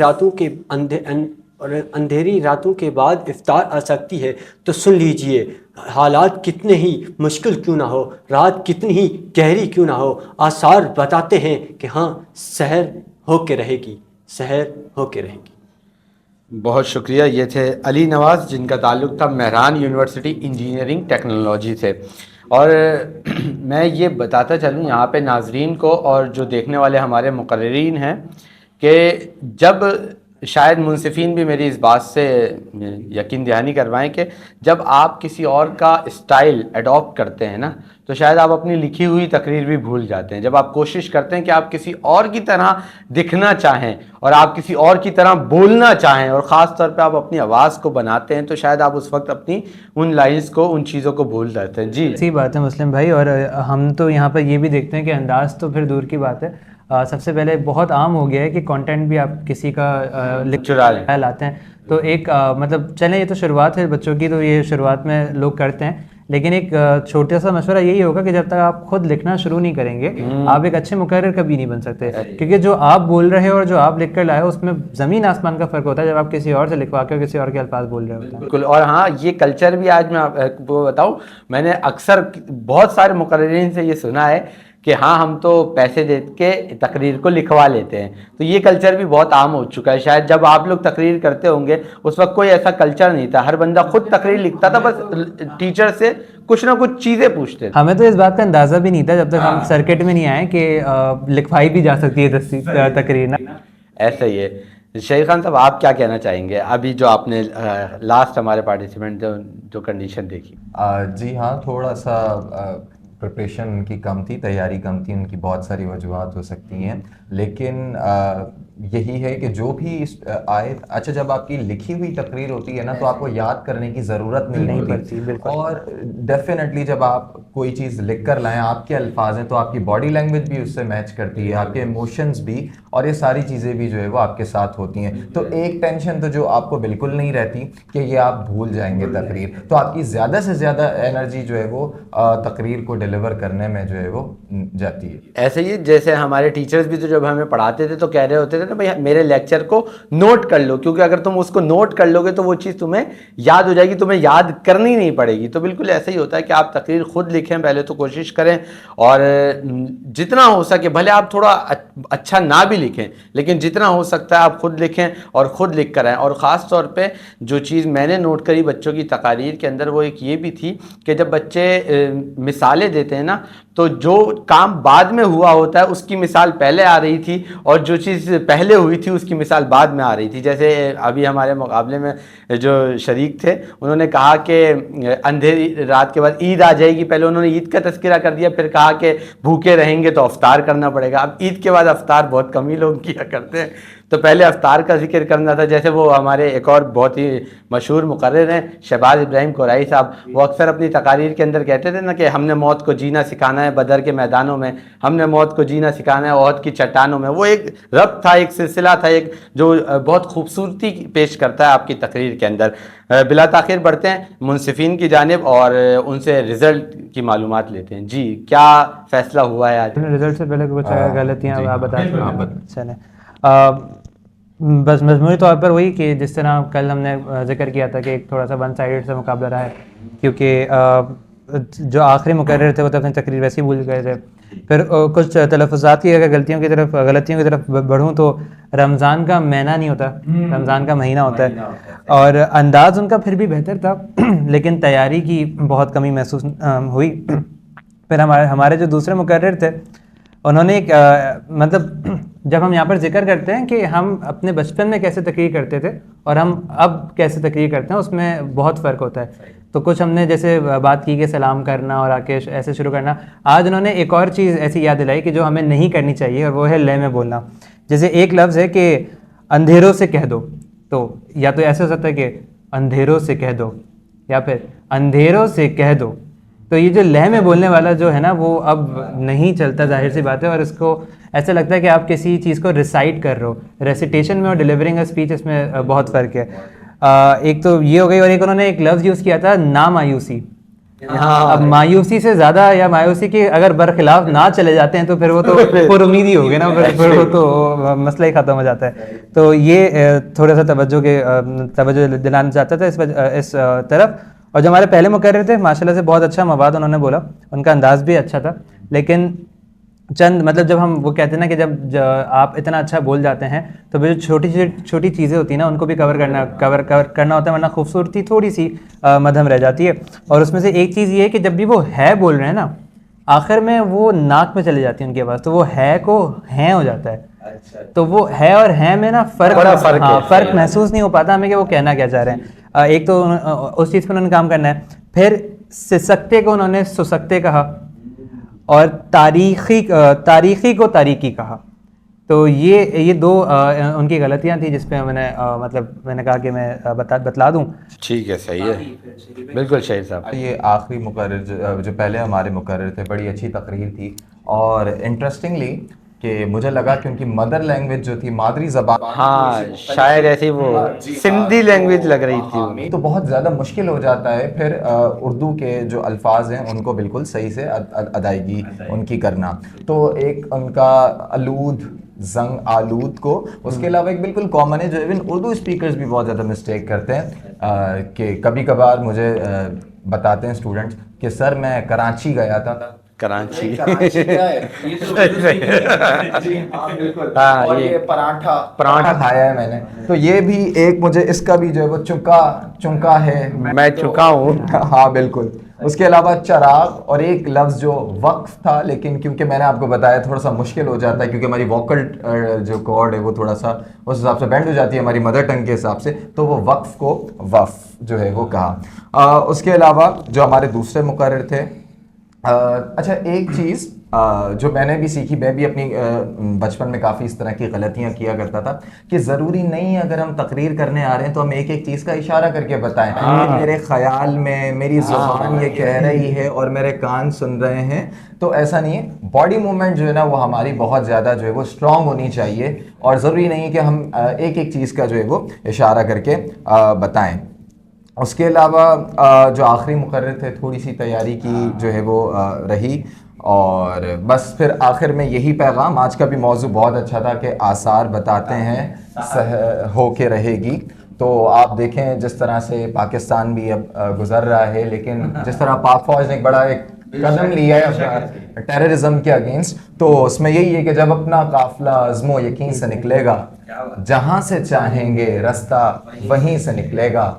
راتوں کے بعد افطار آ سکتی ہے، تو سن لیجئے حالات کتنے ہی مشکل کیوں نہ ہو، رات کتنی ہی گہری کیوں نہ ہو، آثار بتاتے ہیں کہ ہاں سحر ہو کے رہے گی۔ بہت شکریہ۔ یہ تھے علی نواز، جن کا تعلق تھا مہران یونیورسٹی انجینئرنگ ٹیکنالوجی سے۔ اور میں یہ بتاتا چلوں یہاں پہ ناظرین کو اور جو دیکھنے والے ہمارے مقررین ہیں کہ جب شاید منصفین بھی میری اس بات سے یقین دہانی کروائیں کہ جب آپ کسی اور کا اسٹائل اڈاپٹ کرتے ہیں نا تو شاید آپ اپنی لکھی ہوئی تقریر بھی بھول جاتے ہیں۔ جب آپ کوشش کرتے ہیں کہ آپ کسی اور کی طرح دکھنا چاہیں اور آپ کسی اور کی طرح بولنا چاہیں اور خاص طور پہ آپ اپنی آواز کو بناتے ہیں تو شاید آپ اس وقت اپنی ان لائنز کو، ان چیزوں کو بھول جاتے ہیں۔ جی صحیح بات ہے مسلم بھائی، اور ہم تو یہاں پر یہ بھی دیکھتے ہیں کہ انداز تو پھر دور کی بات ہے، سب سے پہلے بہت عام ہو گیا ہے کہ کانٹینٹ بھی آپ کسی کا چرا لیں لاتے ہیں، تو ایک مطلب چلیں یہ تو شروعات ہے بچوں کی، تو یہ شروعات میں لوگ کرتے ہیں، لیکن ایک چھوٹا سا مشورہ یہی ہوگا کہ جب تک آپ خود لکھنا شروع نہیں کریں گے آپ ایک اچھے مقرر کبھی نہیں بن سکتے، کیونکہ جو آپ بول رہے ہو اور جو آپ لکھ کر لائے ہو اس میں زمین آسمان کا فرق ہوتا ہے جب آپ کسی اور سے لکھوا کے کسی اور کے الفاظ بول رہے ہوتے ہیں۔ بالکل۔ اور ہاں یہ کلچر بھی آج میں آپ کو بتاؤں، میں نے اکثر بہت سارے مقررین سے یہ سنا ہے کہ ہاں ہم تو پیسے دے کے تقریر کو لکھوا لیتے ہیں، تو یہ کلچر بھی بہت عام ہو چکا ہے۔ شاید جب آپ لوگ تقریر کرتے ہوں گے اس وقت کوئی ایسا کلچر نہیں تھا، ہر بندہ خود تقریر لکھتا تھا، بس ٹیچر سے کچھ نہ کچھ چیزیں پوچھتے تھے۔ ہمیں تو اس بات کا اندازہ بھی نہیں تھا جب تک ہم سرکٹ میں نہیں آئے کہ لکھوائی بھی جا سکتی ہے تقریر نا۔ ایسا ہی ہے۔ شہید خان صاحب آپ کیا کہنا چاہیں گے ابھی جو آپ نے لاسٹ ہمارے پارٹیسپینٹ جو کنڈیشن دیکھی؟ جی ہاں، تھوڑا سا پریپریشن ان کی کم تھی، تیاری کم تھی، ان کی بہت ساری وجوہات ہو سکتی ہیں، لیکن یہی ہے کہ جو بھی آئے، اچھا جب آپ کی لکھی ہوئی تقریر ہوتی ہے نا تو آپ کو یاد کرنے کی ضرورت نہیں پڑتی، اور ڈیفینیٹلی جب آپ کوئی چیز لکھ کر لائیں، آپ کے الفاظ ہیں تو آپ کی باڈی لینگویج بھی اس سے میچ کرتی ہے، آپ کے ایموشنز بھی، اور یہ ساری چیزیں بھی جو ہے وہ آپ کے ساتھ ہوتی ہیں۔ تو ایک ٹینشن تو جو آپ کو بالکل نہیں رہتی کہ یہ آپ بھول جائیں گے تقریر، تو آپ کی زیادہ سے زیادہ انرجی جو ہے وہ تقریر کو ڈیلیور کرنے میں جو ہے وہ جاتی ہے۔ ایسے ہی جیسے ہمارے ٹیچرز بھی تو جب ہمیں پڑھاتے تھے تو کہہ رہے ہوتے تھے نا بھائی میرے لیکچر کو نوٹ کر لو، کیونکہ اگر تم اس کو نوٹ کر لو گے تو وہ چیز تمہیں یاد ہو جائے گی، تمہیں یاد کرنی نہیں پڑے گی۔ تو بالکل ایسا ہی ہوتا ہے کہ آپ تقریر خود لکھیں، پہلے تو کوشش کریں، اور جتنا ہو سکے بھلے آپ تھوڑا اچھا نہ بھی لکھیں لیکن جتنا ہو سکتا ہے آپ خود لکھیں اور خود لکھ کر آئیں۔ اور خاص طور پہ جو چیز میں نے نوٹ کری بچوں کی تقاریر کے اندر وہ ایک یہ بھی تھی کہ جب بچے مثالیں دیتے ہیں نا تو جو کام بعد میں ہوا ہوتا ہے اس کی مثال پہلے آ رہی تھی اور جو چیز پہلے ہوئی تھی اس کی مثال بعد میں آ رہی تھی۔ جیسے ابھی ہمارے مقابلے میں جو شریک تھے انہوں نے کہا کہ اندھیری رات کے بعد عید آ جائے گی، پہلے انہوں نے عید کا تذکرہ کر دیا، پھر کہا کہ بھوکے رہیں گے تو افطار کرنا پڑے گا۔ اب عید کے بعد افطار بہت کم ہی لوگ کیا کرتے ہیں، تو پہلے افطار کا ذکر کرنا تھا۔ جیسے وہ ہمارے ایک اور بہت ہی مشہور مقرر ہیں شہباز ابراہیم قرائی صاحب، وہ اکثر اپنی تقاریر کے اندر کہتے تھے نا کہ ہم نے موت کو جینا سکھانا ہے بدر کے میدانوں میں، ہم نے موت کو جینا سکھانا ہے احد کی چٹانوں میں۔ وہ ایک ربط تھا، ایک سلسلہ تھا، ایک جو بہت خوبصورتی پیش کرتا ہے آپ کی تقریر کے اندر۔ بلا تاخیر بڑھتے ہیں منصفین کی جانب اور ان سے رزلٹ کی معلومات لیتے ہیں۔ جی کیا فیصلہ ہوا ہے آج؟ رزلٹ سے پہلے کچھ غلطیاں آپ بتا چلیں، بس مجموعی طور پر وہی کہ جس طرح کل ہم نے ذکر کیا تھا کہ ایک تھوڑا سا ون سائیڈ سے مقابلہ رہا ہے، کیونکہ جو آخری مقرر تھے وہ تو اپنی تقریر ویسے ہی بھول گئے تھے۔ پھر کچھ تلفظات کی اگر غلطیوں کی طرف بڑھوں تو رمضان کا مہینہ نہیں ہوتا، رمضان کا مہینہ ہوتا ہے، اور انداز ان کا پھر بھی بہتر تھا لیکن تیاری کی بہت کمی محسوس ہوئی۔ پھر ہمارے جو دوسرے مقرر تھے انہوں نے ایک مطلب جب ہم یہاں پر ذکر کرتے ہیں کہ ہم اپنے بچپن میں کیسے تقریر کرتے تھے اور ہم اب کیسے تقریر کرتے ہیں، اس میں بہت فرق ہوتا ہے. تو کچھ ہم نے جیسے بات کی کہ سلام کرنا اور آ کے ایسے شروع کرنا، آج انہوں نے ایک اور چیز ایسی یاد دلائی کہ جو ہمیں نہیں کرنی چاہیے، اور وہ ہے لے میں بولنا. جیسے ایک لفظ ہے کہ اندھیروں سے کہہ دو، تو یا تو ایسے ہو سکتا ہے کہ اندھیروں سے کہہ دو یا پھر اندھیروں سے کہہ دو. تو یہ جو لہ میں بولنے والا جو ہے نا وہ اب نہیں چلتا، ظاہر سی بات ہے، اور اس کو ایسا لگتا ہے کہ آپ کسی چیز کو ریسائٹ کر رہے ہو. ریسیٹیشن میں اور ڈیلیورنگ اے اسپیچ، اس میں بہت فرق ہے. ایک تو یہ ہو گئی، اور ایک انہوں نے ایک لفظ یوز کیا تھا نامایوسی. اب مایوسی سے زیادہ، یا مایوسی کے اگر برخلاف نہ چلے جاتے ہیں تو پھر وہ تو پر امیدی ہو گئی نا، پھر وہ تو مسئلہ ہی ختم ہو جاتا ہے. تو یہ تھوڑا سا توجہ دلانا چاہتا تھا اس طرف. اور جو ہمارے پہلے مقرر تھے ماشاءاللہ سے بہت اچھا مواد انہوں نے بولا، ان کا انداز بھی اچھا تھا، لیکن چند مطلب جب ہم وہ کہتے ہیں نا کہ جب آپ اتنا اچھا بول جاتے ہیں تو جو چھوٹی چیزیں ہوتی ہیں نا ان کو بھی کور کرنا ہوتا ہے، ورنہ خوبصورتی تھوڑی سی مدھم رہ جاتی ہے. اور اس میں سے ایک چیز یہ ہے کہ جب بھی وہ ہے بول رہے ہیں نا، آخر میں وہ ناک میں چلی جاتی ہے ان کی آواز، تو وہ ہے کو ہیں ہو جاتا ہے. تو وہ ہے اور ہیں میں نا فرق محسوس نہیں ہو پاتا ہمیں کہ وہ کہنا کیا چاہ رہے ہیں. ایک تو اس چیز پہ انہوں نے کام کرنا ہے. پھر سسکتے کو انہوں نے سسکتے کہا، اور تاریخی کو تاریخی کہا. تو یہ دو ان کی غلطیاں تھیں جس پہ میں نے کہا کہ میں بتلا دوں. ٹھیک ہے، صحیح ہے، بالکل شہید صاحب. یہ آخری مقرر جو پہلے ہمارے مقرر تھے، بڑی اچھی تقریر تھی. اور انٹرسٹنگلی کہ مجھے لگا کہ ان کی مدر لینگویج جو تھی، مادری زبان، ہاں شاید ایسی وہ سندھی لینگویج لگ رہی تھی، تو بہت زیادہ مشکل ہو جاتا ہے پھر اردو کے جو الفاظ ہیں ان کو بالکل صحیح سے ادائیگی ان کی کرنا. تو ایک ان کا آلود، زنگ آلود کو، اس کے علاوہ ایک بالکل کامن ہے جو ایون اردو اسپیکرز بھی بہت زیادہ مسٹیک کرتے ہیں، کہ کبھی کبھار مجھے بتاتے ہیں اسٹوڈنٹس کہ سر میں کراچی گیا تھا. کراچی یہ پراٹھا کھایا ہے میں نے. تو یہ بھی ایک مجھے اس کا بھی جو ہے وہ چونکا ہے، میں چکا ہوں. ہاں بالکل. اس کے علاوہ چراغ، اور ایک لفظ جو وقف تھا، لیکن کیونکہ میں نے آپ کو بتایا تھوڑا سا مشکل ہو جاتا ہے کیونکہ ہماری ووکل جو کارڈ ہے وہ تھوڑا سا اس حساب سے بینڈ ہو جاتی ہے ہماری مدر ٹنگ کے حساب سے، تو وہ وقف کو وف جو ہے وہ کہا. اس کے علاوہ جو ہمارے دوسرے مقرر تھے، اچھا ایک چیز جو میں نے بھی سیکھی، میں بھی اپنی بچپن میں کافی اس طرح کی غلطیاں کیا کرتا تھا کہ ضروری نہیں اگر ہم تقریر کرنے آ رہے ہیں تو ہم ایک ایک چیز کا اشارہ کر کے بتائیں کہ میرے خیال میں میری زبان یہ کہہ رہی ہے اور میرے کان سن رہے ہیں. تو ایسا نہیں ہے. باڈی موومنٹ جو ہے نا وہ ہماری بہت زیادہ جو ہے وہ اسٹرانگ ہونی چاہیے، اور ضروری نہیں کہ ہم ایک ایک چیز کا جو ہے وہ اشارہ کر کے بتائیں. اس کے علاوہ جو آخری مقرر تھے، تھوڑی سی تیاری کی جو ہے وہ رہی. اور بس پھر آخر میں یہی پیغام، آج کا بھی موضوع بہت اچھا تھا کہ آثار بتاتے ہیں ہو کے رہے گی. تو آپ دیکھیں جس طرح سے پاکستان بھی اب گزر رہا ہے، لیکن جس طرح پاک فوج نے ایک بڑا ایک قدم لیا ہے ٹیررزم کے اگینسٹ، تو اس میں یہی ہے کہ جب اپنا قافلہ عزم و یقین سے نکلے گا، جہاں سے چاہیں گے رستہ وہیں سے نکلے گا.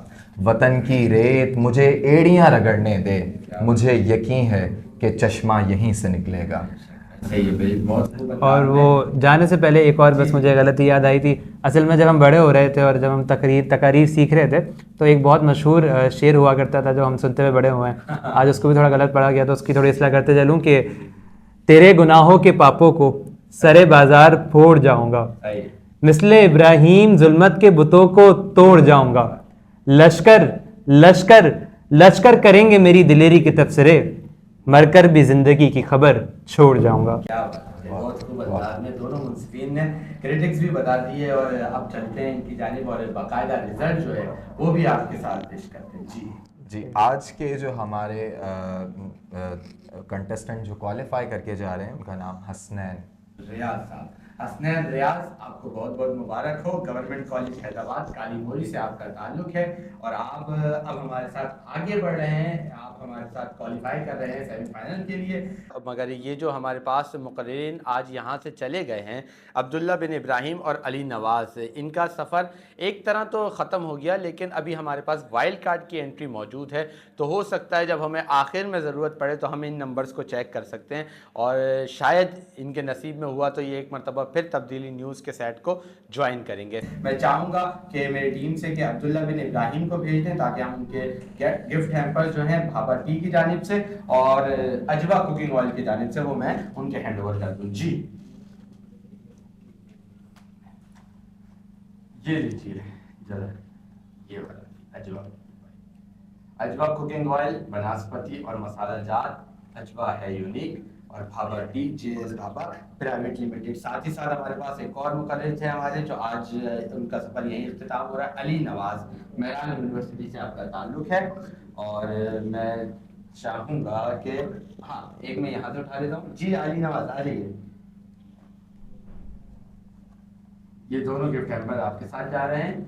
وطن کی ریت مجھے ایڑیاں رگڑنے دے، مجھے یقین ہے کہ چشمہ یہیں سے نکلے گا. اور وہ جانے سے پہلے ایک اور بس مجھے غلطی یاد آئی تھی. اصل میں جب ہم بڑے ہو رہے تھے اور جب ہم تقاریر سیکھ رہے تھے تو ایک بہت مشہور شعر ہوا کرتا تھا جو ہم سنتے ہوئے بڑے ہوئے ہیں. آج اس کو بھی تھوڑا غلط پڑھا گیا تو اس کی تھوڑی اصلاح کرتے چلوں کہ تیرے گناہوں کے پاپوں کو سرے بازار پھوڑ جاؤں گا، مثل ابراہیم ظلمت کے بتوں کو توڑ جاؤں گا. لشکر لشکر لشکر کریں گے میری دلیری کے تبصرے، مر کر بھی زندگی کی خبر چھوڑ جاؤں گا. بہت خوب انداز میں دونوں منصفین نے کریٹکس بھی بتا دی ہے، اور اب چلتے ہیں ان کی جانب اور باقاعدہ رزلٹ جو ہے وہ بھی آپ کے ساتھ پیش کرتے ہیں. جی آج کے جو ہمارے کنٹسٹنٹ جو کوالیفائی کر کے جا رہے ہیں ان کا نام حسنین ریاض صاحب. حسنین ریاض، آپ کو بہت بہت مبارک ہو. گورنمنٹ کالج حیدرآباد کالی موری سے آپ کا تعلق ہے، اور آپ اب ہمارے ساتھ آگے بڑھ رہے ہیں. آپ آپ ہمارے ساتھ کوالیفائی کر رہے ہیں سیمی فائنل کے لیے، مگر یہ جو ہمارے پاس مقررین آج یہاں سے چلے گئے ہیں، عبداللہ بن ابراہیم اور علی نواز، ان کا سفر ایک طرح تو ختم ہو گیا، لیکن ابھی ہمارے پاس وائلڈ کارڈ کی انٹری موجود ہے، تو ہو سکتا ہے جب ہمیں آخر میں ضرورت پڑے تو ہم ان نمبرز کو چیک کر سکتے ہیں، اور شاید ان کے نصیب میں ہوا تو یہ ایک مرتبہ پھر تبدیلی نیوز کے سیٹ کو جوائن کریں گے۔ میں چاہوں گا کہ میری ٹیم سے کہ عبداللہ بن ابراہیم کو بھیج دیں تاکہ ہم ان کے گفٹ ہیمپر جو ہیں بھابا ٹی کی جانب سے اور اجوا کوکنگ آئل کی جانب سے وہ میں ان کے ہینڈ اوور کر دوں۔ جی یہ لیجیے ذرا، یہ والا اجوا کوکنگ آئل، بناسپتی اور مسالہ جات، اجوا ہے یونیک، اور بھابا ٹی جے بھابا پرائیویٹ لمیٹڈ۔ ساتھ ہی ساتھ ہمارے پاس ایک اور مقرر تھے ہمارے جو آج ان کا سفر یہیں اختتام ہو رہا ہے، علی نواز، میران یونیورسٹی سے آپ کا تعلق ہے، اور میں چاہوں گا کہ ہاں ایک میں یہاں سے اٹھا لیتا ہوں۔ جی علی نواز آ جائیے، یہ دونوں گفٹ ہیمپر آپ کے ساتھ جا رہے ہیں۔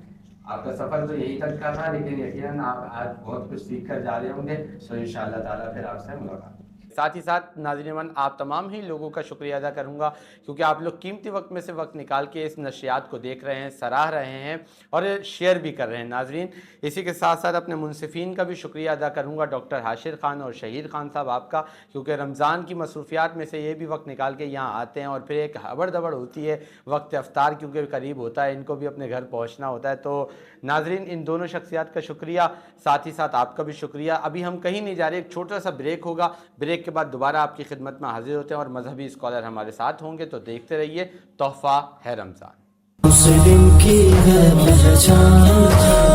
آپ کا سفر تو یہی تک کا تھا، لیکن یقیناً آپ آج بہت کچھ سیکھ کر جا رہے ہوں گے، تو انشاءاللہ تعالیٰ پھر آپ سے ملاقات۔ ساتھ ہی ساتھ ناظرین من، آپ تمام ہی لوگوں کا شکریہ ادا کروں گا، کیونکہ آپ لوگ قیمتی وقت میں سے وقت نکال کے اس نشریات کو دیکھ رہے ہیں، سراہ رہے ہیں اور شیئر بھی کر رہے ہیں۔ ناظرین اسی کے ساتھ ساتھ اپنے منصفین کا بھی شکریہ ادا کروں گا، ڈاکٹر حاشر خان اور شہید خان صاحب آپ کا، کیونکہ رمضان کی مصروفیات میں سے یہ بھی وقت نکال کے یہاں آتے ہیں، اور پھر ایک ہبڑ دبڑ ہوتی ہے وقت افطار کیونکہ قریب ہوتا ہے، ان کو بھی اپنے گھر پہنچنا ہوتا ہے۔ تو ناظرین ان دونوں شخصیات کا شکریہ، ساتھ ہی ساتھ آپ کا بھی شکریہ۔ ابھی ہم کہیں نہیں جا رہے، ایک چھوٹا سا بریک ہوگا، بریک کے بعد دوبارہ آپ کی خدمت میں حاضر ہوتے ہیں، اور مذہبی اسکالر ہمارے ساتھ ہوں گے، تو دیکھتے رہیے تحفہ ہے رمضان۔ مسلم کی ہے پہچان،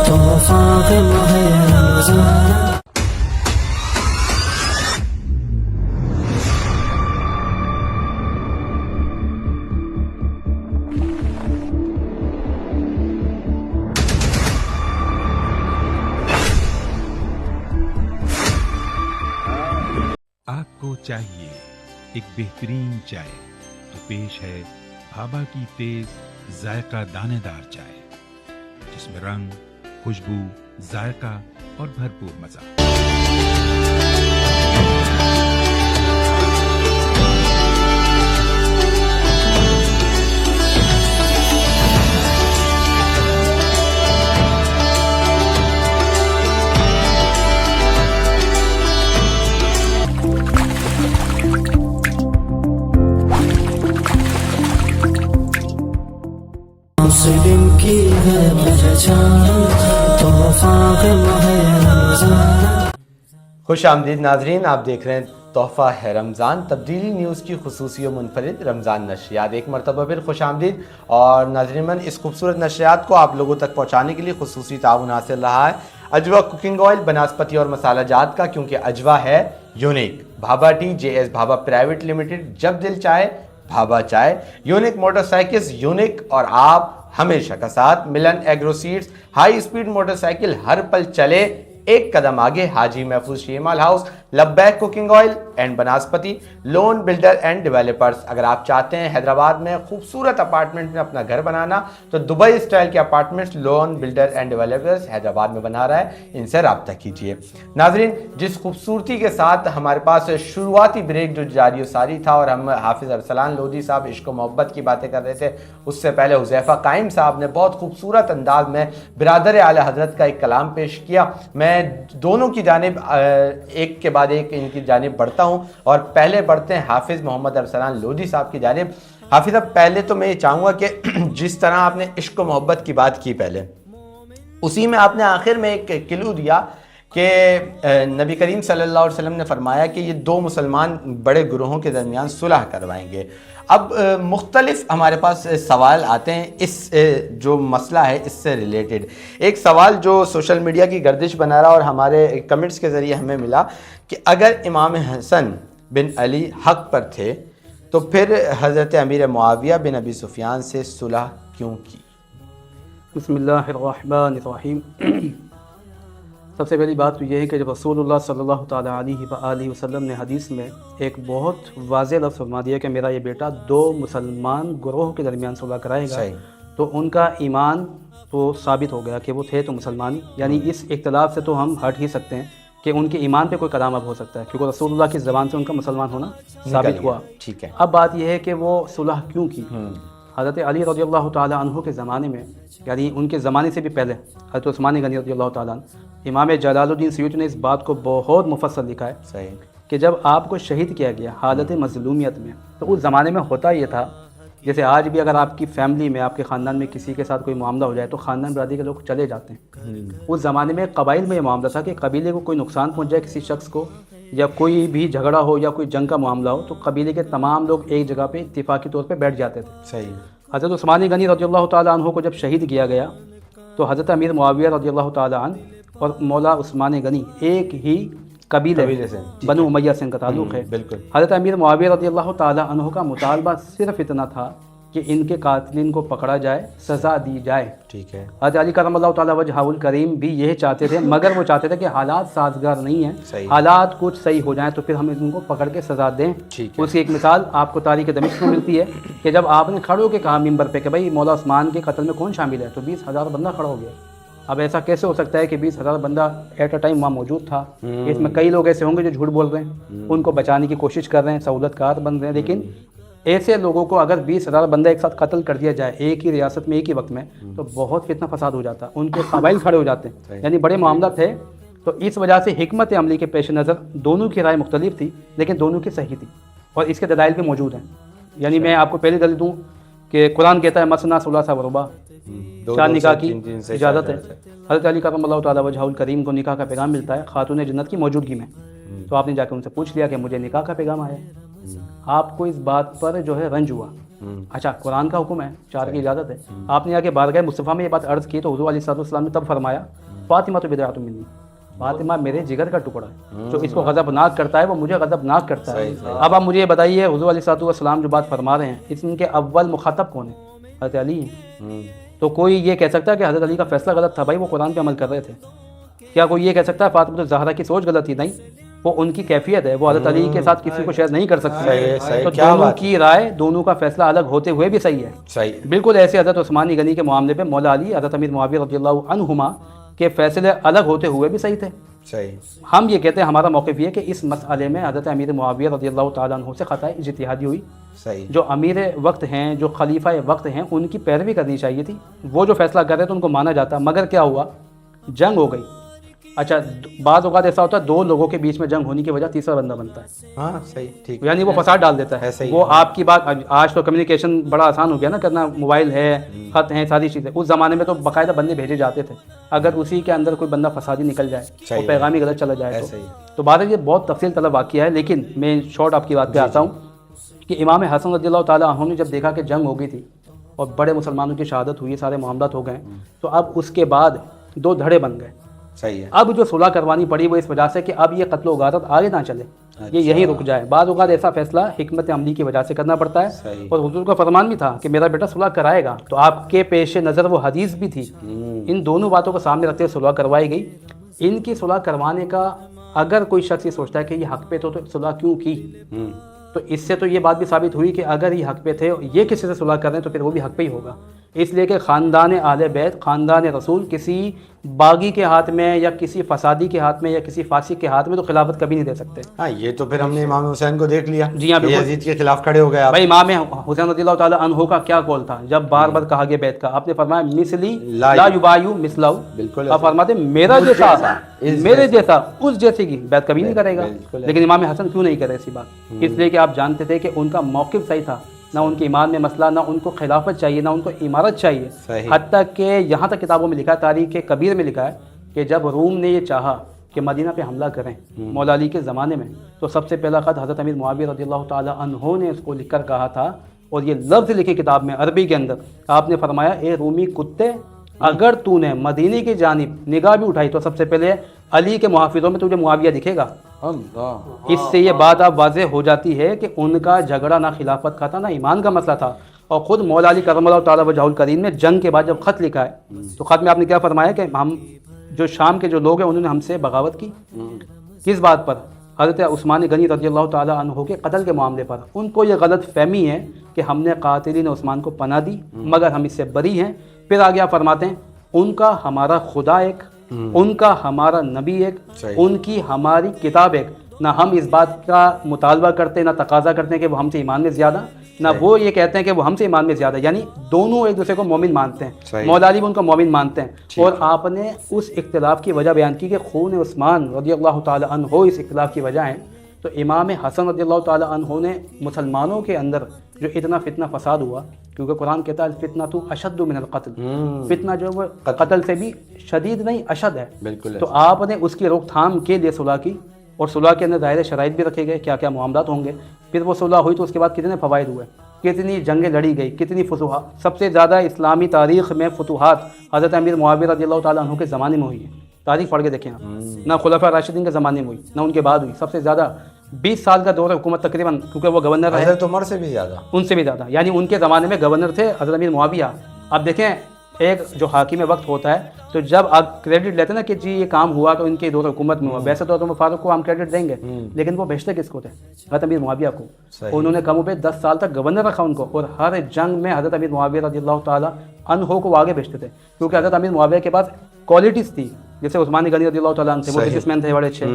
تحفہ غم ہے رمضان۔ آپ کو چاہیے ایک بہترین چائے، تو پیش ہے بھابا کی تیز ذائقہ دانے دار چائے، جس میں رنگ، خوشبو، ذائقہ اور بھرپور مزہ۔ مسلم کی ہے پہچان، تحفہ غم ہے رمضان۔ خوش آمدید ناظرین، آپ دیکھ رہے ہیں تحفہ ہے رمضان، تبدیلی نیوز کی خصوصی و منفرد رمضان نشریات۔ ایک مرتبہ پھر خوش آمدید، اور ناظرین من اس خوبصورت نشریات کو آپ لوگوں تک پہنچانے کے لیے خصوصی تعاون حاصل رہا ہے اجوا کوکنگ آئل، بناسپتی اور مسالہ جات کا، کیونکہ اجوا ہے unique, Bhabha tea J S Bhabha private limited, جب دل چائے بھابا چائے، یونیک موٹر سائیکلز یونیک، اور آپ ہمیشہ کا ساتھ Milan agro seeds, high speed motor cycle ہر پل چلے ایک قدم آگے، Haji Mahfooz Sheermal house, Labbaik cooking oil and vanaspati, Lone builder and developers. اگر آپ چاہتے ہیں حیدرآباد میں خوبصورت اپارٹمنٹ میں اپنا گھر بنانا، تو دبئی اسٹائل کے apartments loan builder and developers Hyderabad میں بنا رہا ہے، ان سے رابطہ کیجیے۔ ناظرین جس خوبصورتی کے ساتھ ہمارے پاس شروعاتی بریک جو جاری و ساری تھا، اور ہم حافظ ارسلان لودھی صاحب عشق و محبت کی باتیں کر رہے تھے، اس سے پہلے حذیفہ قائم صاحب نے بہت خوبصورت انداز میں برادر اعلی حضرت کا ایک کلام پیش کیا۔ میں دونوں کی جانب ایک کے بعد ایک ان کی جانب بڑھتا ہوں، اور پہلے بڑھتے ہیں حافظ محمد ارسلان لودھی صاحب کی جانب۔ حافظ صاحب پہلے تو میں یہ چاہوں گا کہ جس طرح آپ نے عشق و محبت کی بات کی پہلے، اسی میں آپ نے آخر میں ایک کلو دیا کہ نبی کریم صلی اللہ علیہ وسلم نے فرمایا کہ یہ دو مسلمان بڑے گروہوں کے درمیان صلح کروائیں گے۔ اب مختلف ہمارے پاس سوال آتے ہیں اس جو مسئلہ ہے اس سے ریلیٹڈ۔ ایک سوال جو سوشل میڈیا کی گردش بنا رہا اور ہمارے کمنٹس کے ذریعے ہمیں ملا کہ اگر امام حسن بن علی حق پر تھے تو پھر حضرت امیر معاویہ بن ابی سفیان سے صلح کیوں کی؟ بسم اللہ الرحمن الرحیم۔ سب سے پہلی بات تو یہ ہے کہ جب رسول اللہ صلی اللہ تعالیٰ علیہ وآلہ وسلم نے حدیث میں ایک بہت واضح لفظ فرما دیا کہ میرا یہ بیٹا دو مسلمان گروہ کے درمیان صلح کرائے گا، تو ان کا ایمان تو ثابت ہو گیا کہ وہ تھے تو مسلمان، یعنی اس اختلاف سے تو ہم ہٹ ہی سکتے ہیں کہ ان کے ایمان پہ کوئی کلام اب ہو سکتا ہے، کیونکہ رسول اللہ کی زبان سے ان کا مسلمان ہونا ثابت ہوا. ٹھیک ہے. اب بات یہ ہے کہ وہ صلح کیوں کی. حضرت علی رضی اللہ تعالیٰ عنہ کے زمانے میں، یعنی ان کے زمانے سے بھی پہلے حضرت عثمان غنی رضی اللہ تعالیٰ عنہ، امام جلال الدین سیوطی نے اس بات کو بہت مفصل لکھا ہے. صحیح. کہ جب آپ کو شہید کیا گیا حالت مظلومیت میں، تو اس زمانے میں ہوتا یہ تھا، جیسے آج بھی اگر آپ کی فیملی میں، آپ کے خاندان میں کسی کے ساتھ کوئی معاملہ ہو جائے تو خاندان برادری کے لوگ چلے جاتے ہیں. اس زمانے میں قبائل میں یہ معاملہ تھا کہ قبیلے کو کوئی نقصان پہنچ جائے کسی شخص کو، یا کوئی بھی جھگڑا ہو یا کوئی جنگ کا معاملہ ہو، تو قبیلے کے تمام لوگ ایک جگہ پہ اتفاقی طور پہ بیٹھ جاتے تھے. صحیح. حضرت عثمان غنی رضی اللہ تعالیٰ عنہ کو جب شہید کیا گیا تو حضرت امیر معاویہ رضی اللہ تعالیٰ عنہ اور مولا عثمان غنی ایک ہی قبیلے سے، بنو امیہ سے ان کا تعلق ہے. بالکل. حضرت امیر معاویہ رضی اللہ تعالیٰ عنہ کا مطالبہ صرف اتنا تھا کہ ان کے قاتلین کو پکڑا جائے، سزا دی جائے. ٹھیک ہے. حضرت علی کرم اللہ تعالیٰ وجہہ الکریم بھی یہی چاہتے تھے، مگر وہ چاہتے تھے کہ حالات سازگار نہیں ہیں، حالات کچھ صحیح ہو جائیں تو پھر ہم ان کو پکڑ کے سزا دیں. اس کی ایک مثال آپ کو تاریخ دمشق میں ملتی ہے کہ جب آپ نے کھڑے ہو کے کہا ممبر پہ کہ بھائی مولا عثمان کے قتل میں کون شامل ہے، تو 20,000 بندہ کھڑا ہو گیا. اب ایسا کیسے ہو سکتا ہے کہ 20,000 بندہ ایٹ اے ٹائم وہاں موجود تھا؟ اس میں کئی لوگ ایسے ہوں گے جو جھوٹ بول رہے ہیں، ان کو بچانے کی کوشش کر رہے ہیں، سہولت کار بن رہے ہیں، لیکن ایسے لوگوں کو اگر 20,000 بندہ ایک ساتھ قتل کر دیا جائے ایک ہی ریاست میں ایک ہی وقت میں، تو بہت فتنہ فساد ہو جاتا. ان کے قبائل کھڑے ہو جاتے ہیں، یعنی بڑے معاملہ تھے. تو اس وجہ سے حکمت عملی کے پیش نظر دونوں کی رائے مختلف تھی، لیکن دونوں کی صحیح تھی، اور اس کے دلائل بھی موجود ہیں. یعنی میں آپ کو پہلی دلیل دوں کہ قرآن کہتا ہے مثنیٰ ثلاثہ ورباع، 4 نکاح کی اجازت ہے. حضرت علی کرم اللہ تعالیٰ وجہہ الکریم کو نکاح کا پیغام ملتا ہے خاتون جنت کی موجودگی میں. تو آپ نے جا کے ان سے پوچھ لیا کہ مجھے نکاح کا پیغام آیا. آپ کو اس بات پر جو ہے رنج ہوا. اچھا قرآن کا حکم ہے، 4 کی اجازت ہے. آپ نے آ کے بارگاہ مصطفیٰ میں یہ بات عرض کی تو حضور علیہ السلام نے تب فرمایا فاطمہ تو بضعۃ منی، فاطمہ میرے جگر کا ٹکڑا ہے، جو اس کو غضبناک کرتا ہے وہ مجھے غضبناک کرتا ہے. اب آپ مجھے یہ بتائیے حضور علیہ السلام جو بات فرما رہے ہیں، اس ان کے اول مخاطب کون ہے؟ حضرت علی ہیں. تو کوئی یہ کہہ سکتا ہے کہ حضرت علی کا فیصلہ غلط تھا؟ بھائی وہ قرآن پہ عمل کر رہے تھے. کیا کوئی یہ کہہ سکتا ہے فاطمہ الزہرا کی سوچ غلط تھی؟ نہیں، وہ ان کی کیفیت ہے، وہ حضرت علی کے ساتھ کسی کو شیئر نہیں کر سکتے. تو دونوں کی رائے، دونوں کا فیصلہ الگ ہوتے ہوئے بھی صحیح ہے. بالکل ایسے حضرت عثمان غنی کے معاملے پہ مولا علی حضرت امیر معاویہ رضی اللہ عنہما کے فیصلے الگ ہوتے ہوئے بھی صحیح تھے. ہم یہ کہتے ہیں، ہمارا موقف یہ ہے کہ اس مسئلے میں حضرت امیر معاویہ رضی اللہ تعالیٰ عنہ سے خطا اجتہادی ہوئی. جو امیر وقت ہیں، جو خلیفہ وقت ہیں، ان کی پیروی کرنی چاہیے تھی. وہ جو فیصلہ کر رہے تھے ان کو مانا جاتا، مگر کیا ہوا؟ جنگ ہو گئی. اچھا بعض اوقات ایسا ہوتا ہے 2 لوگوں کے بیچ میں جنگ ہونے کی وجہ تیسرا بندہ بنتا ہے. ہاں صحیح، ٹھیک. یعنی وہ فساد ڈال دیتا ہے. وہ آپ کی بات، آج تو کمیونیکیشن بڑا آسان ہو گیا نا کرنا، موبائل ہے، خط ہیں، ساری چیزیں. اس زمانے میں تو باقاعدہ بندے بھیجے جاتے تھے. اگر اسی کے اندر کوئی بندہ فسادی نکل جائے، وہ پیغامی غلط چلا جائے تو بات ہے. یہ بہت تفصیل طلب واقعہ ہے، لیکن میں شارٹ آپ کی بات پہ آتا ہوں کہ امام حسن رضی اللہ تعالیٰ عنہ نے جب دیکھا کہ جنگ ہو گئی تھی اور بڑے مسلمانوں کی شہادت ہوئی، سارے معاملات ہو گئے، تو اب اس کے بعد 2 دھڑے بن گئے. صحیح ہے. اب جو صلح کروانی پڑی وہ اس وجہ سے کہ اب یہ قتل و غارت آگے نہ چلے، یہ یہیں رک جائے. بعض اوقات ایسا فیصلہ حکمت عملی کی وجہ سے کرنا پڑتا ہے. اور حضور کا فرمان بھی تھا کہ میرا بیٹا صلح کرائے گا، تو آپ کے پیش نظر وہ حدیث بھی تھی. ان دونوں باتوں کو سامنے رکھتے ہوئے صلح کروائی گئی. ان کی صلح کروانے کا اگر کوئی شخص یہ سوچتا ہے کہ یہ حق پہ تو صلح کیوں کی، تو اس سے تو یہ بات بھی ثابت ہوئی کہ اگر یہ حق پہ تھے، یہ کسی سے صلح کر رہے ہیں تو پھر وہ بھی حق پہ ہی ہوگا. اس لیے کہ خاندان اہل بیت، خاندان رسول کسی باغی کے ہاتھ میں یا کسی فسادی کے ہاتھ میں یا کسی فاسق کے ہاتھ میں تو خلافت کبھی نہیں دے سکتے. ہاں یہ تو پھر ہم نے امام حسین کو دیکھ لیا. جی ہاں بالکل، یزید کے خلاف کھڑے ہو گئے. بھائی امام حسین رضی اللہ تعالیٰ عنہ کا کیا قول تھا جب بار بار کہا گیا بیت کا؟ آپ نے فرمایا مثلی لا یبایع مثلہ. بالکل آپ فرماتے میرا جیسا، میرے جیسا، اس جیسے کی بیت کبھی نہیں کرے گا. لیکن امام حسن کیوں نہیں کرے ایسی بات؟ اس لیے کہ آپ جانتے تھے کہ ان کا موقف صحیح تھا. نہ ان کے ایمان میں مسئلہ، نہ ان کو خلافت چاہیے، نہ ان کو عمارت چاہیے. حتیٰ کہ یہاں تک کتابوں میں لکھا ہے، تاریخ کبیر میں لکھا ہے کہ جب روم نے یہ چاہا کہ مدینہ پہ حملہ کریں مولا علی کے زمانے میں، تو سب سے پہلا خط حضرت امیر معاویہ رضی اللہ تعالیٰ عنہ نے اس کو لکھ کر کہا تھا، اور یہ لفظ لکھے کتاب میں عربی کے اندر. آپ نے فرمایا اے رومی کتے، اگر تو نے مدینے کی جانب نگاہ بھی اٹھائی تو سب سے پہلے علی کے محافظوں میں تجھے معاویہ دکھے گا. اس سے یہ بات اب واضح ہو جاتی ہے کہ ان کا جھگڑا نہ خلافت کا تھا، نہ ایمان کا مسئلہ تھا. اور خود مولا علی کرم اللہ تعالیٰ وجہہ الکریم نے جنگ کے بعد جب خط لکھا ہے تو خط میں آپ نے کیا فرمایا کہ ہم جو شام کے جو لوگ ہیں انہوں نے ہم سے بغاوت کی. کس بات پر؟ حضرت عثمان غنی رضی اللہ تعالیٰ عنہ کے قتل کے معاملے پر. ان کو یہ غلط فہمی ہے کہ ہم نے قاتلین عثمان کو پناہ دی مگر ہم اس سے بری ہیں. پھر آگے آپ فرماتے ہیں ان کا ہمارا خدا ایک ان کا ہمارا نبی ایک، ان کی ہماری کتاب ایک، نہ ہم اس بات کا مطالبہ کرتے، نہ تقاضا کرتے ہیں کہ وہ ہم سے ایمان میں زیادہ، نہ وہ یہ کہتے ہیں کہ وہ ہم سے ایمان میں زیادہ، یعنی دونوں ایک دوسرے کو مومن مانتے ہیں، مولا علی بھی ان کو مومن مانتے ہیں۔ اور آپ نے اس اختلاف کی وجہ بیان کی کہ خون عثمان رضی اللہ تعالی عنہ اس اختلاف کی وجہ ہیں، تو امام حسن رضی اللہ تعالی عنہ نے مسلمانوں کے اندر جو اتنا فتنہ فساد ہوا، کیونکہ قرآن کہتا ہے الفتنہ تو اشد من القتل، فتنہ جو وہ قتل سے بھی شدید نہیں اشد ہے، بالکل، تو آپ نے اس کی روک تھام کے لیے صلح کی، اور صلح کے اندر ظاہر شرائط بھی رکھے گئے، کیا کیا معاملات ہوں گے، پھر وہ صلح ہوئی تو اس کے بعد کتنے فوائد ہوئے، کتنی جنگیں لڑی گئی، کتنی فتوحات، سب سے زیادہ اسلامی تاریخ میں فتوحات حضرت امیر معاویہ رضی اللہ تعالیٰ عنہ کے زمانے میں ہوئی ہے، تاریخ پڑھ کے دیکھیں آپ، نہ خلفاء راشدین کے زمانے میں ہوئی، نہ ان کے بعد ہوئی، سب سے زیادہ 20 سال کا دور حکومت تقریباً، کیونکہ وہ گورنر رہے حضرت عمر سے بھی زیادہ، ان سے بھی زیادہ، یعنی ان کے زمانے میں گورنر تھے حضرت امیر معاویہ۔ اب دیکھیں ایک جو حاکم وقت ہوتا ہے، تو جب آپ کریڈٹ لیتے ہیں نا کہ جی یہ کام ہوا تو ان کے دور حکومت میں ہوا، ویسے تو عمر فاروق کو ہم کریڈٹ دیں گے، لیکن وہ بھیجتے کس کو تھے؟ حضرت امیر معاویہ کو، انہوں نے کم و بیش 10 سال تک گورنر رکھا ان کو، اور ہر جنگ میں حضرت امیر معاویہ رضی اللہ تعالیٰ عنہ کو آگے بھیجتے تھے، کیونکہ حضرت امیر معاویہ کے پاس کوالٹیز تھی، جیسے عثمان غنی رضی اللہ تعالیٰ عنہ تھے، وہ بزنس مین تھے بڑے اچھے،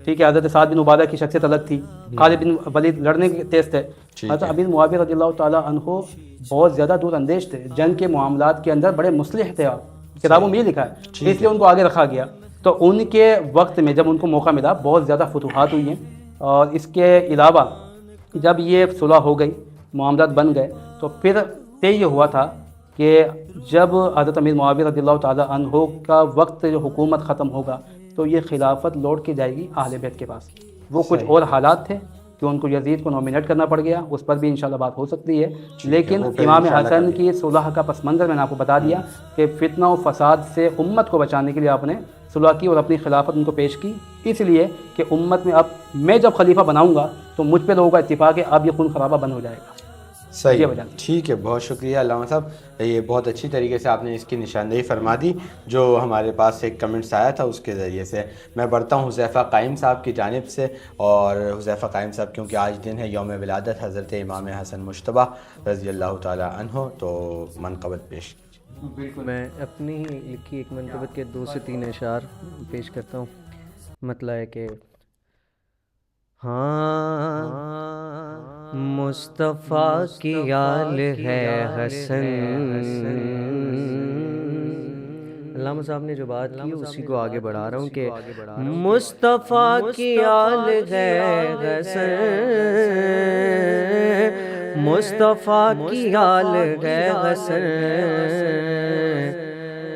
ٹھیک ہے، حضرت سعد بن عبادہ کی شخصیت الگ تھی، خالد بن ولید لڑنے کے تیز تھے، حضرت امیر معاویہ رضی اللہ تعالیٰ عنہ بہت زیادہ دور اندیش تھے، جنگ کے معاملات کے اندر بڑے مصلح تھے، آپ کتابوں میں یہ لکھا ہے، اس لیے ان کو آگے رکھا گیا۔ تو ان کے وقت میں جب ان کو موقع ملا بہت زیادہ فتوحات ہوئی ہیں، اور اس کے علاوہ جب یہ صلح ہو گئی، معاملات بن گئے، تو پھر طے یہ ہوا تھا کہ جب حضرت امیر معاویہ رضی اللہ تعالیٰ عنہ کا وقت جو حکومت ختم ہوگا تو یہ خلافت لوٹ کے جائے گی اہل بیت کے پاس۔ وہ کچھ اور حالات تھے کہ ان کو یزید کو نومینیٹ کرنا پڑ گیا، اس پر بھی انشاءاللہ بات ہو سکتی ہے، لیکن امام حسن کی صلح کا پس منظر میں نے آپ کو بتا دیا کہ فتنہ و فساد سے امت کو بچانے کے لیے آپ نے صلح کی اور اپنی خلافت ان کو پیش کی، اس لیے کہ امت میں اب میں جب خلیفہ بناؤں گا تو مجھ پہ لوگوں کا اتفاق ہے، اب یہ خون خرابہ بند ہو جائے گا۔ صحیح، ٹھیک ہے، بہت شکریہ علامہ صاحب، یہ بہت اچھی طریقے سے آپ نے اس کی نشاندہی فرما دی۔ جو ہمارے پاس ایک کمنٹس آیا تھا اس کے ذریعے سے میں بڑھتا ہوں حذیفہ قائم صاحب کی جانب سے، اور حذیفہ قائم صاحب کیونکہ آج دن ہے یوم ولادت حضرت امام حسن مجتبیٰ رضی اللہ تعالی عنہ، تو منقبت پیش کیجیے۔ بالکل، میں اپنی لکھی ایک منقبت کے 2 سے 3 اشعار پیش کرتا ہوں۔ مطلب ہے کہ ہاں مصطفیٰ کی آل ہے حسن، علامہ صاحب نے جو بات کی اسی کو آگے بڑھا رہا ہوں کہ مصطفیٰ کی آل ہے حسن، مصطفیٰ کی آل ہے حسن،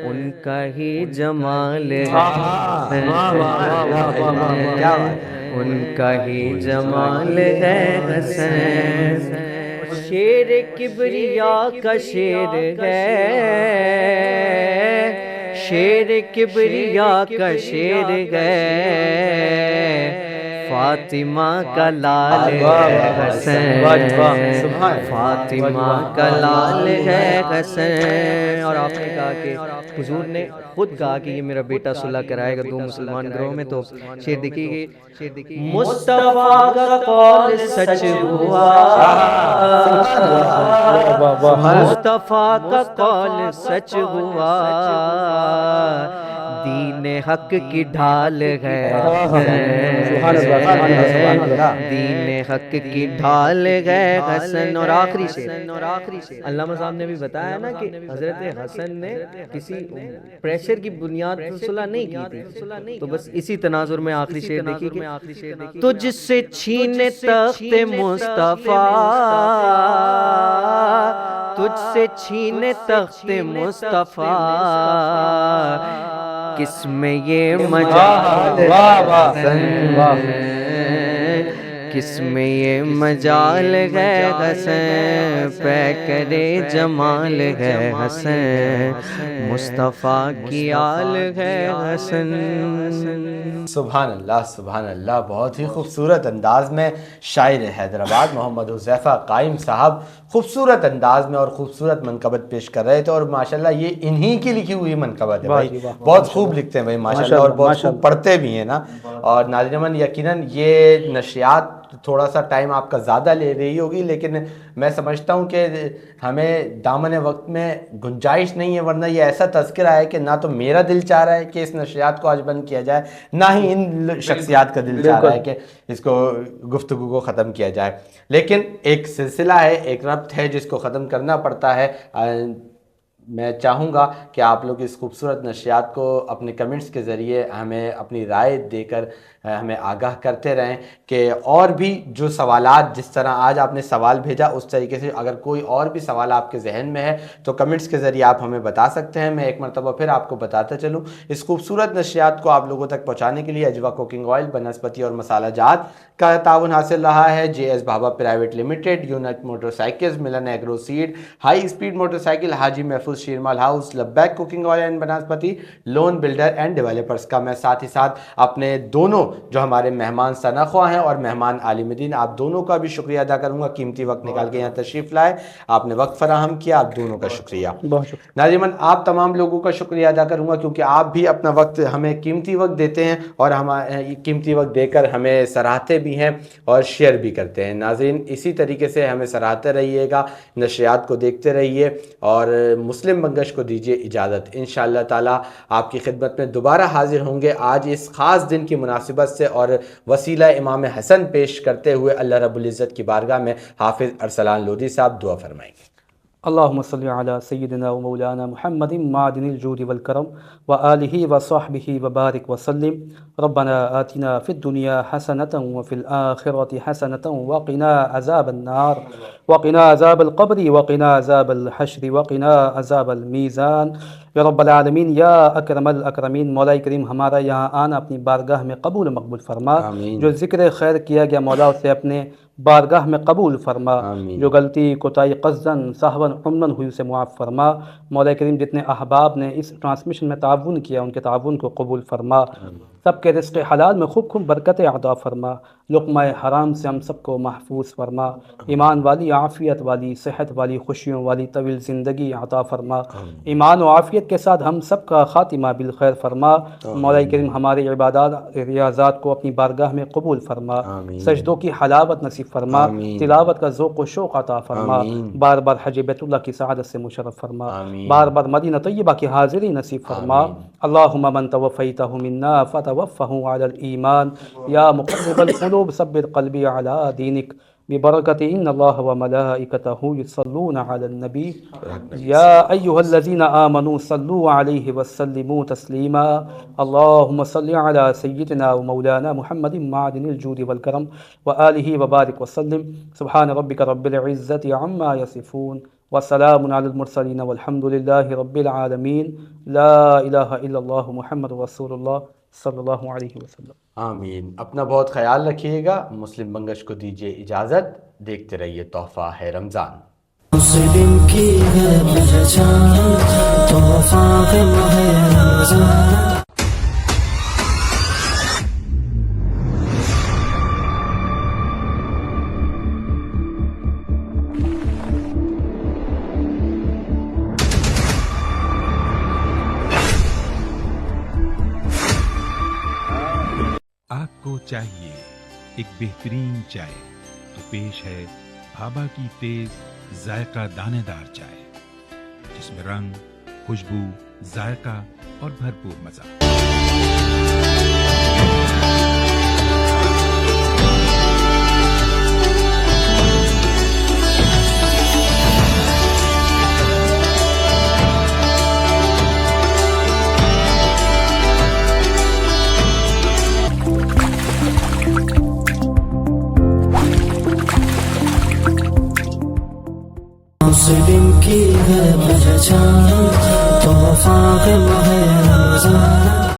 ان کا ہی جمال ہے ان کا ہی جمال ہے حسن، شیر کبریا کا شیر ہے، شیر کبریا کا شیر ہے، فاطمہ کا لال ہے حسن، فاطمہ کا لال ہے حسن۔ اور آپ نے کہا کہ حضور نے خود کہا کہ یہ میرا بیٹا صلح کرائے گا 2 مسلمان گروہ میں، تو شعر دیکھیے گی، مصطفیٰ کا قول سچ ہوا، مصطفیٰ کا قول سچ ہوا، دین حق کی ڈھال ہے، دین حق کی ڈھال ہے حسن۔ اور آخری شعر علامہ صاحب نے بھی بتایا نا کہ حضرت حسن نے کسی پریشر کی بنیاد پر صلح نہیں کی تھی، تو بس اسی تناظر میں آخری شعر دیکھیے کہ تجھ سے چھینے تخت مصطفیٰ، تجھ سے چھینے تخت مصطفیٰ، کس میں یہ مجال ہے، کس میں یہ مجال ہے حسن، پیکرے جمال ہے حسن، مصطفیٰ کی آل ہے حسن۔ سبحان اللہ سبحان اللہ، بہت ہی خوبصورت انداز میں شاعر حیدرآباد محمد حذیفہ قائم صاحب خوبصورت انداز میں اور خوبصورت منقبت پیش کر رہے تھے، اور ماشاءاللہ یہ انہی کی لکھی ہوئی منقبت ہے بھائی، بہت خوب لکھتے ہیں بھائی ماشاءاللہ، اور بہت خوب پڑھتے بھی ہیں نا۔ اور ناظرین یقیناً یہ نشریات تھوڑا سا ٹائم آپ کا زیادہ لے رہی ہوگی، لیکن میں سمجھتا ہوں کہ ہمیں دامن وقت میں گنجائش نہیں ہے، ورنہ یہ ایسا تذکرہ ہے کہ نہ تو میرا دل چاہ رہا ہے کہ اس نشریات کو آج بند کیا جائے، نہ ہی ان شخصیات کا دل چاہ رہا ہے کہ اس کو گفتگو کو ختم کیا جائے، لیکن ایک سلسلہ ہے، ایک ربط ہے جس کو ختم کرنا پڑتا ہے۔ میں چاہوں گا کہ آپ لوگ اس خوبصورت نشریات کو اپنے کمنٹس کے ذریعے ہمیں اپنی رائے دے کر ہمیں آگاہ کرتے رہیں، کہ اور بھی جو سوالات، جس طرح آج آپ نے سوال بھیجا اس طریقے سے اگر کوئی اور بھی سوال آپ کے ذہن میں ہے تو کمنٹس کے ذریعے آپ ہمیں بتا سکتے ہیں۔ میں ایک مرتبہ پھر آپ کو بتاتا چلوں، اس خوبصورت نشریات کو آپ لوگوں تک پہنچانے کے لیے اجوا کوکنگ آئل، بنسپتی اور مسالہ جات کا تعاون حاصل رہا ہے۔ J S Bhabha private limited, unit motor cycles, Milan agro seed, high speed motor cycle, Haji Mahfooz Sheermal house, Labbaik cooking oil and vanaspati, Lone builder and developers کا۔ میں ساتھ ہی ساتھ اپنے دونوں جو ہمارے مہمان ثناخواہ ہیں اور مہمان عالم دین، آپ دونوں کا بھی شکریہ ادا کروں گا، قیمتی وقت نکال کے یہاں تشریف لائے، آپ نے وقت فراہم کیا، آپ دونوں کا شکریہ۔ بہت شکریہ ناظرین، آپ تمام لوگوں کا شکریہ ادا کروں گا کیونکہ آپ بھی اپنا وقت ہمیں قیمتی وقت دیتے ہیں اور ہمیں قیمتی وقت دے کر ہمیں سراہتے بھی ہیں اور شیئر بھی کرتے ہیں۔ ناظرین، اسی طریقے سے ہمیں سراہتے رہیے گا، نشریات کو دیکھتے رہیے اور مسلم بنگش کو دیجیے اجازت۔ انشاءاللہ تعالی آپ کی خدمت میں دوبارہ حاضر ہوں گے آج اس خاص دن کی مناسبت سے، اور وسیلہ امام حسن پیش کرتے ہوئے اللہ رب العزت کی بارگاہ میں حافظ ارسلان لودھی صاحب دعا فرمائیں گے۔ اللهم صل على سيدنا ومولانا محمد معدن الجود والكرم وآله وصحبه وبارك وسلم. ربنا آتنا في الدنيا حسنة وفي الآخرة حسنة وقنا عذاب النار وقنا عذاب القبر وقنا عذاب الحشر وقنا عذاب الميزان یا رب العالمین یا اکرم الاکرمین۔ مولا کریم ہمارا یہاں آنا اپنی بارگاہ میں قبول مقبول فرما، جو ذکر خیر کیا گیا مولا اسے اپنے بارگاہ میں قبول فرما، جو غلطی کوتاہی قصداً سہواً عمداً ہوئی اسے معاف فرما۔ مولا کریم جتنے احباب نے اس ٹرانسمیشن میں تعاون کیا ان کے تعاون کو قبول فرما، سب کے رزق حلال میں خوب خوب برکت عطا فرما، لقمہ حرام سے ہم سب کو محفوظ فرما، ایمان والی، عافیت والی، صحت والی، خوشیوں والی طویل زندگی عطا فرما، ایمان و عافیت کے ساتھ ہم سب کا خاتمہ بالخیر فرما۔ مولا کریم ہماری عبادات ریاضات کو اپنی بارگاہ میں قبول فرما، سجدوں کی حلاوت نصیب فرما، تلاوت کا ذوق و شوق عطا فرما، بار بار حج بیت اللہ کی سعادت سے مشرف فرما، بار بار مدینہ طیبہ کی حاضری نصیب فرما۔ اللہم من توفیتہ منا فتوفہ علی الایمان یا مقرب القلوب ثبت قلبی علی دینک ببرکت ان اللہ وملائکتہ یصلون علی النبی یا ایہا الذین آمنوا صلوا علیہ وسلموا تسلیما۔ اللہم صل علی سیدنا ومولانا محمد معدن الجود والکرم وآلہ وبارک وسلم۔ سبحان ربک رب العزت عما یصفون وسلام علی المرسلین والحمد للہ رب العالمین۔ لا الہ الا اللہ محمد رسول اللہ صلی اللہ علیہ وسلم۔ آمین۔ اپنا بہت خیال رکھیے گا۔ مسلم بنگش کو دیجیے اجازت، دیکھتے رہیے تحفہ ہے رمضان۔ مسلم کی ہے پہچان، تحفہ ہے ماہ رمضان۔ آپ کو چاہیے ایک بہترین چائے تو پیش ہے بھابا کی تیز ذائقہ دانے دار چائے، جس میں رنگ، خوشبو، ذائقہ اور بھرپور مزہ۔ مسلم کی ہے پہچان، تحفہ ہے ماہ رمضان۔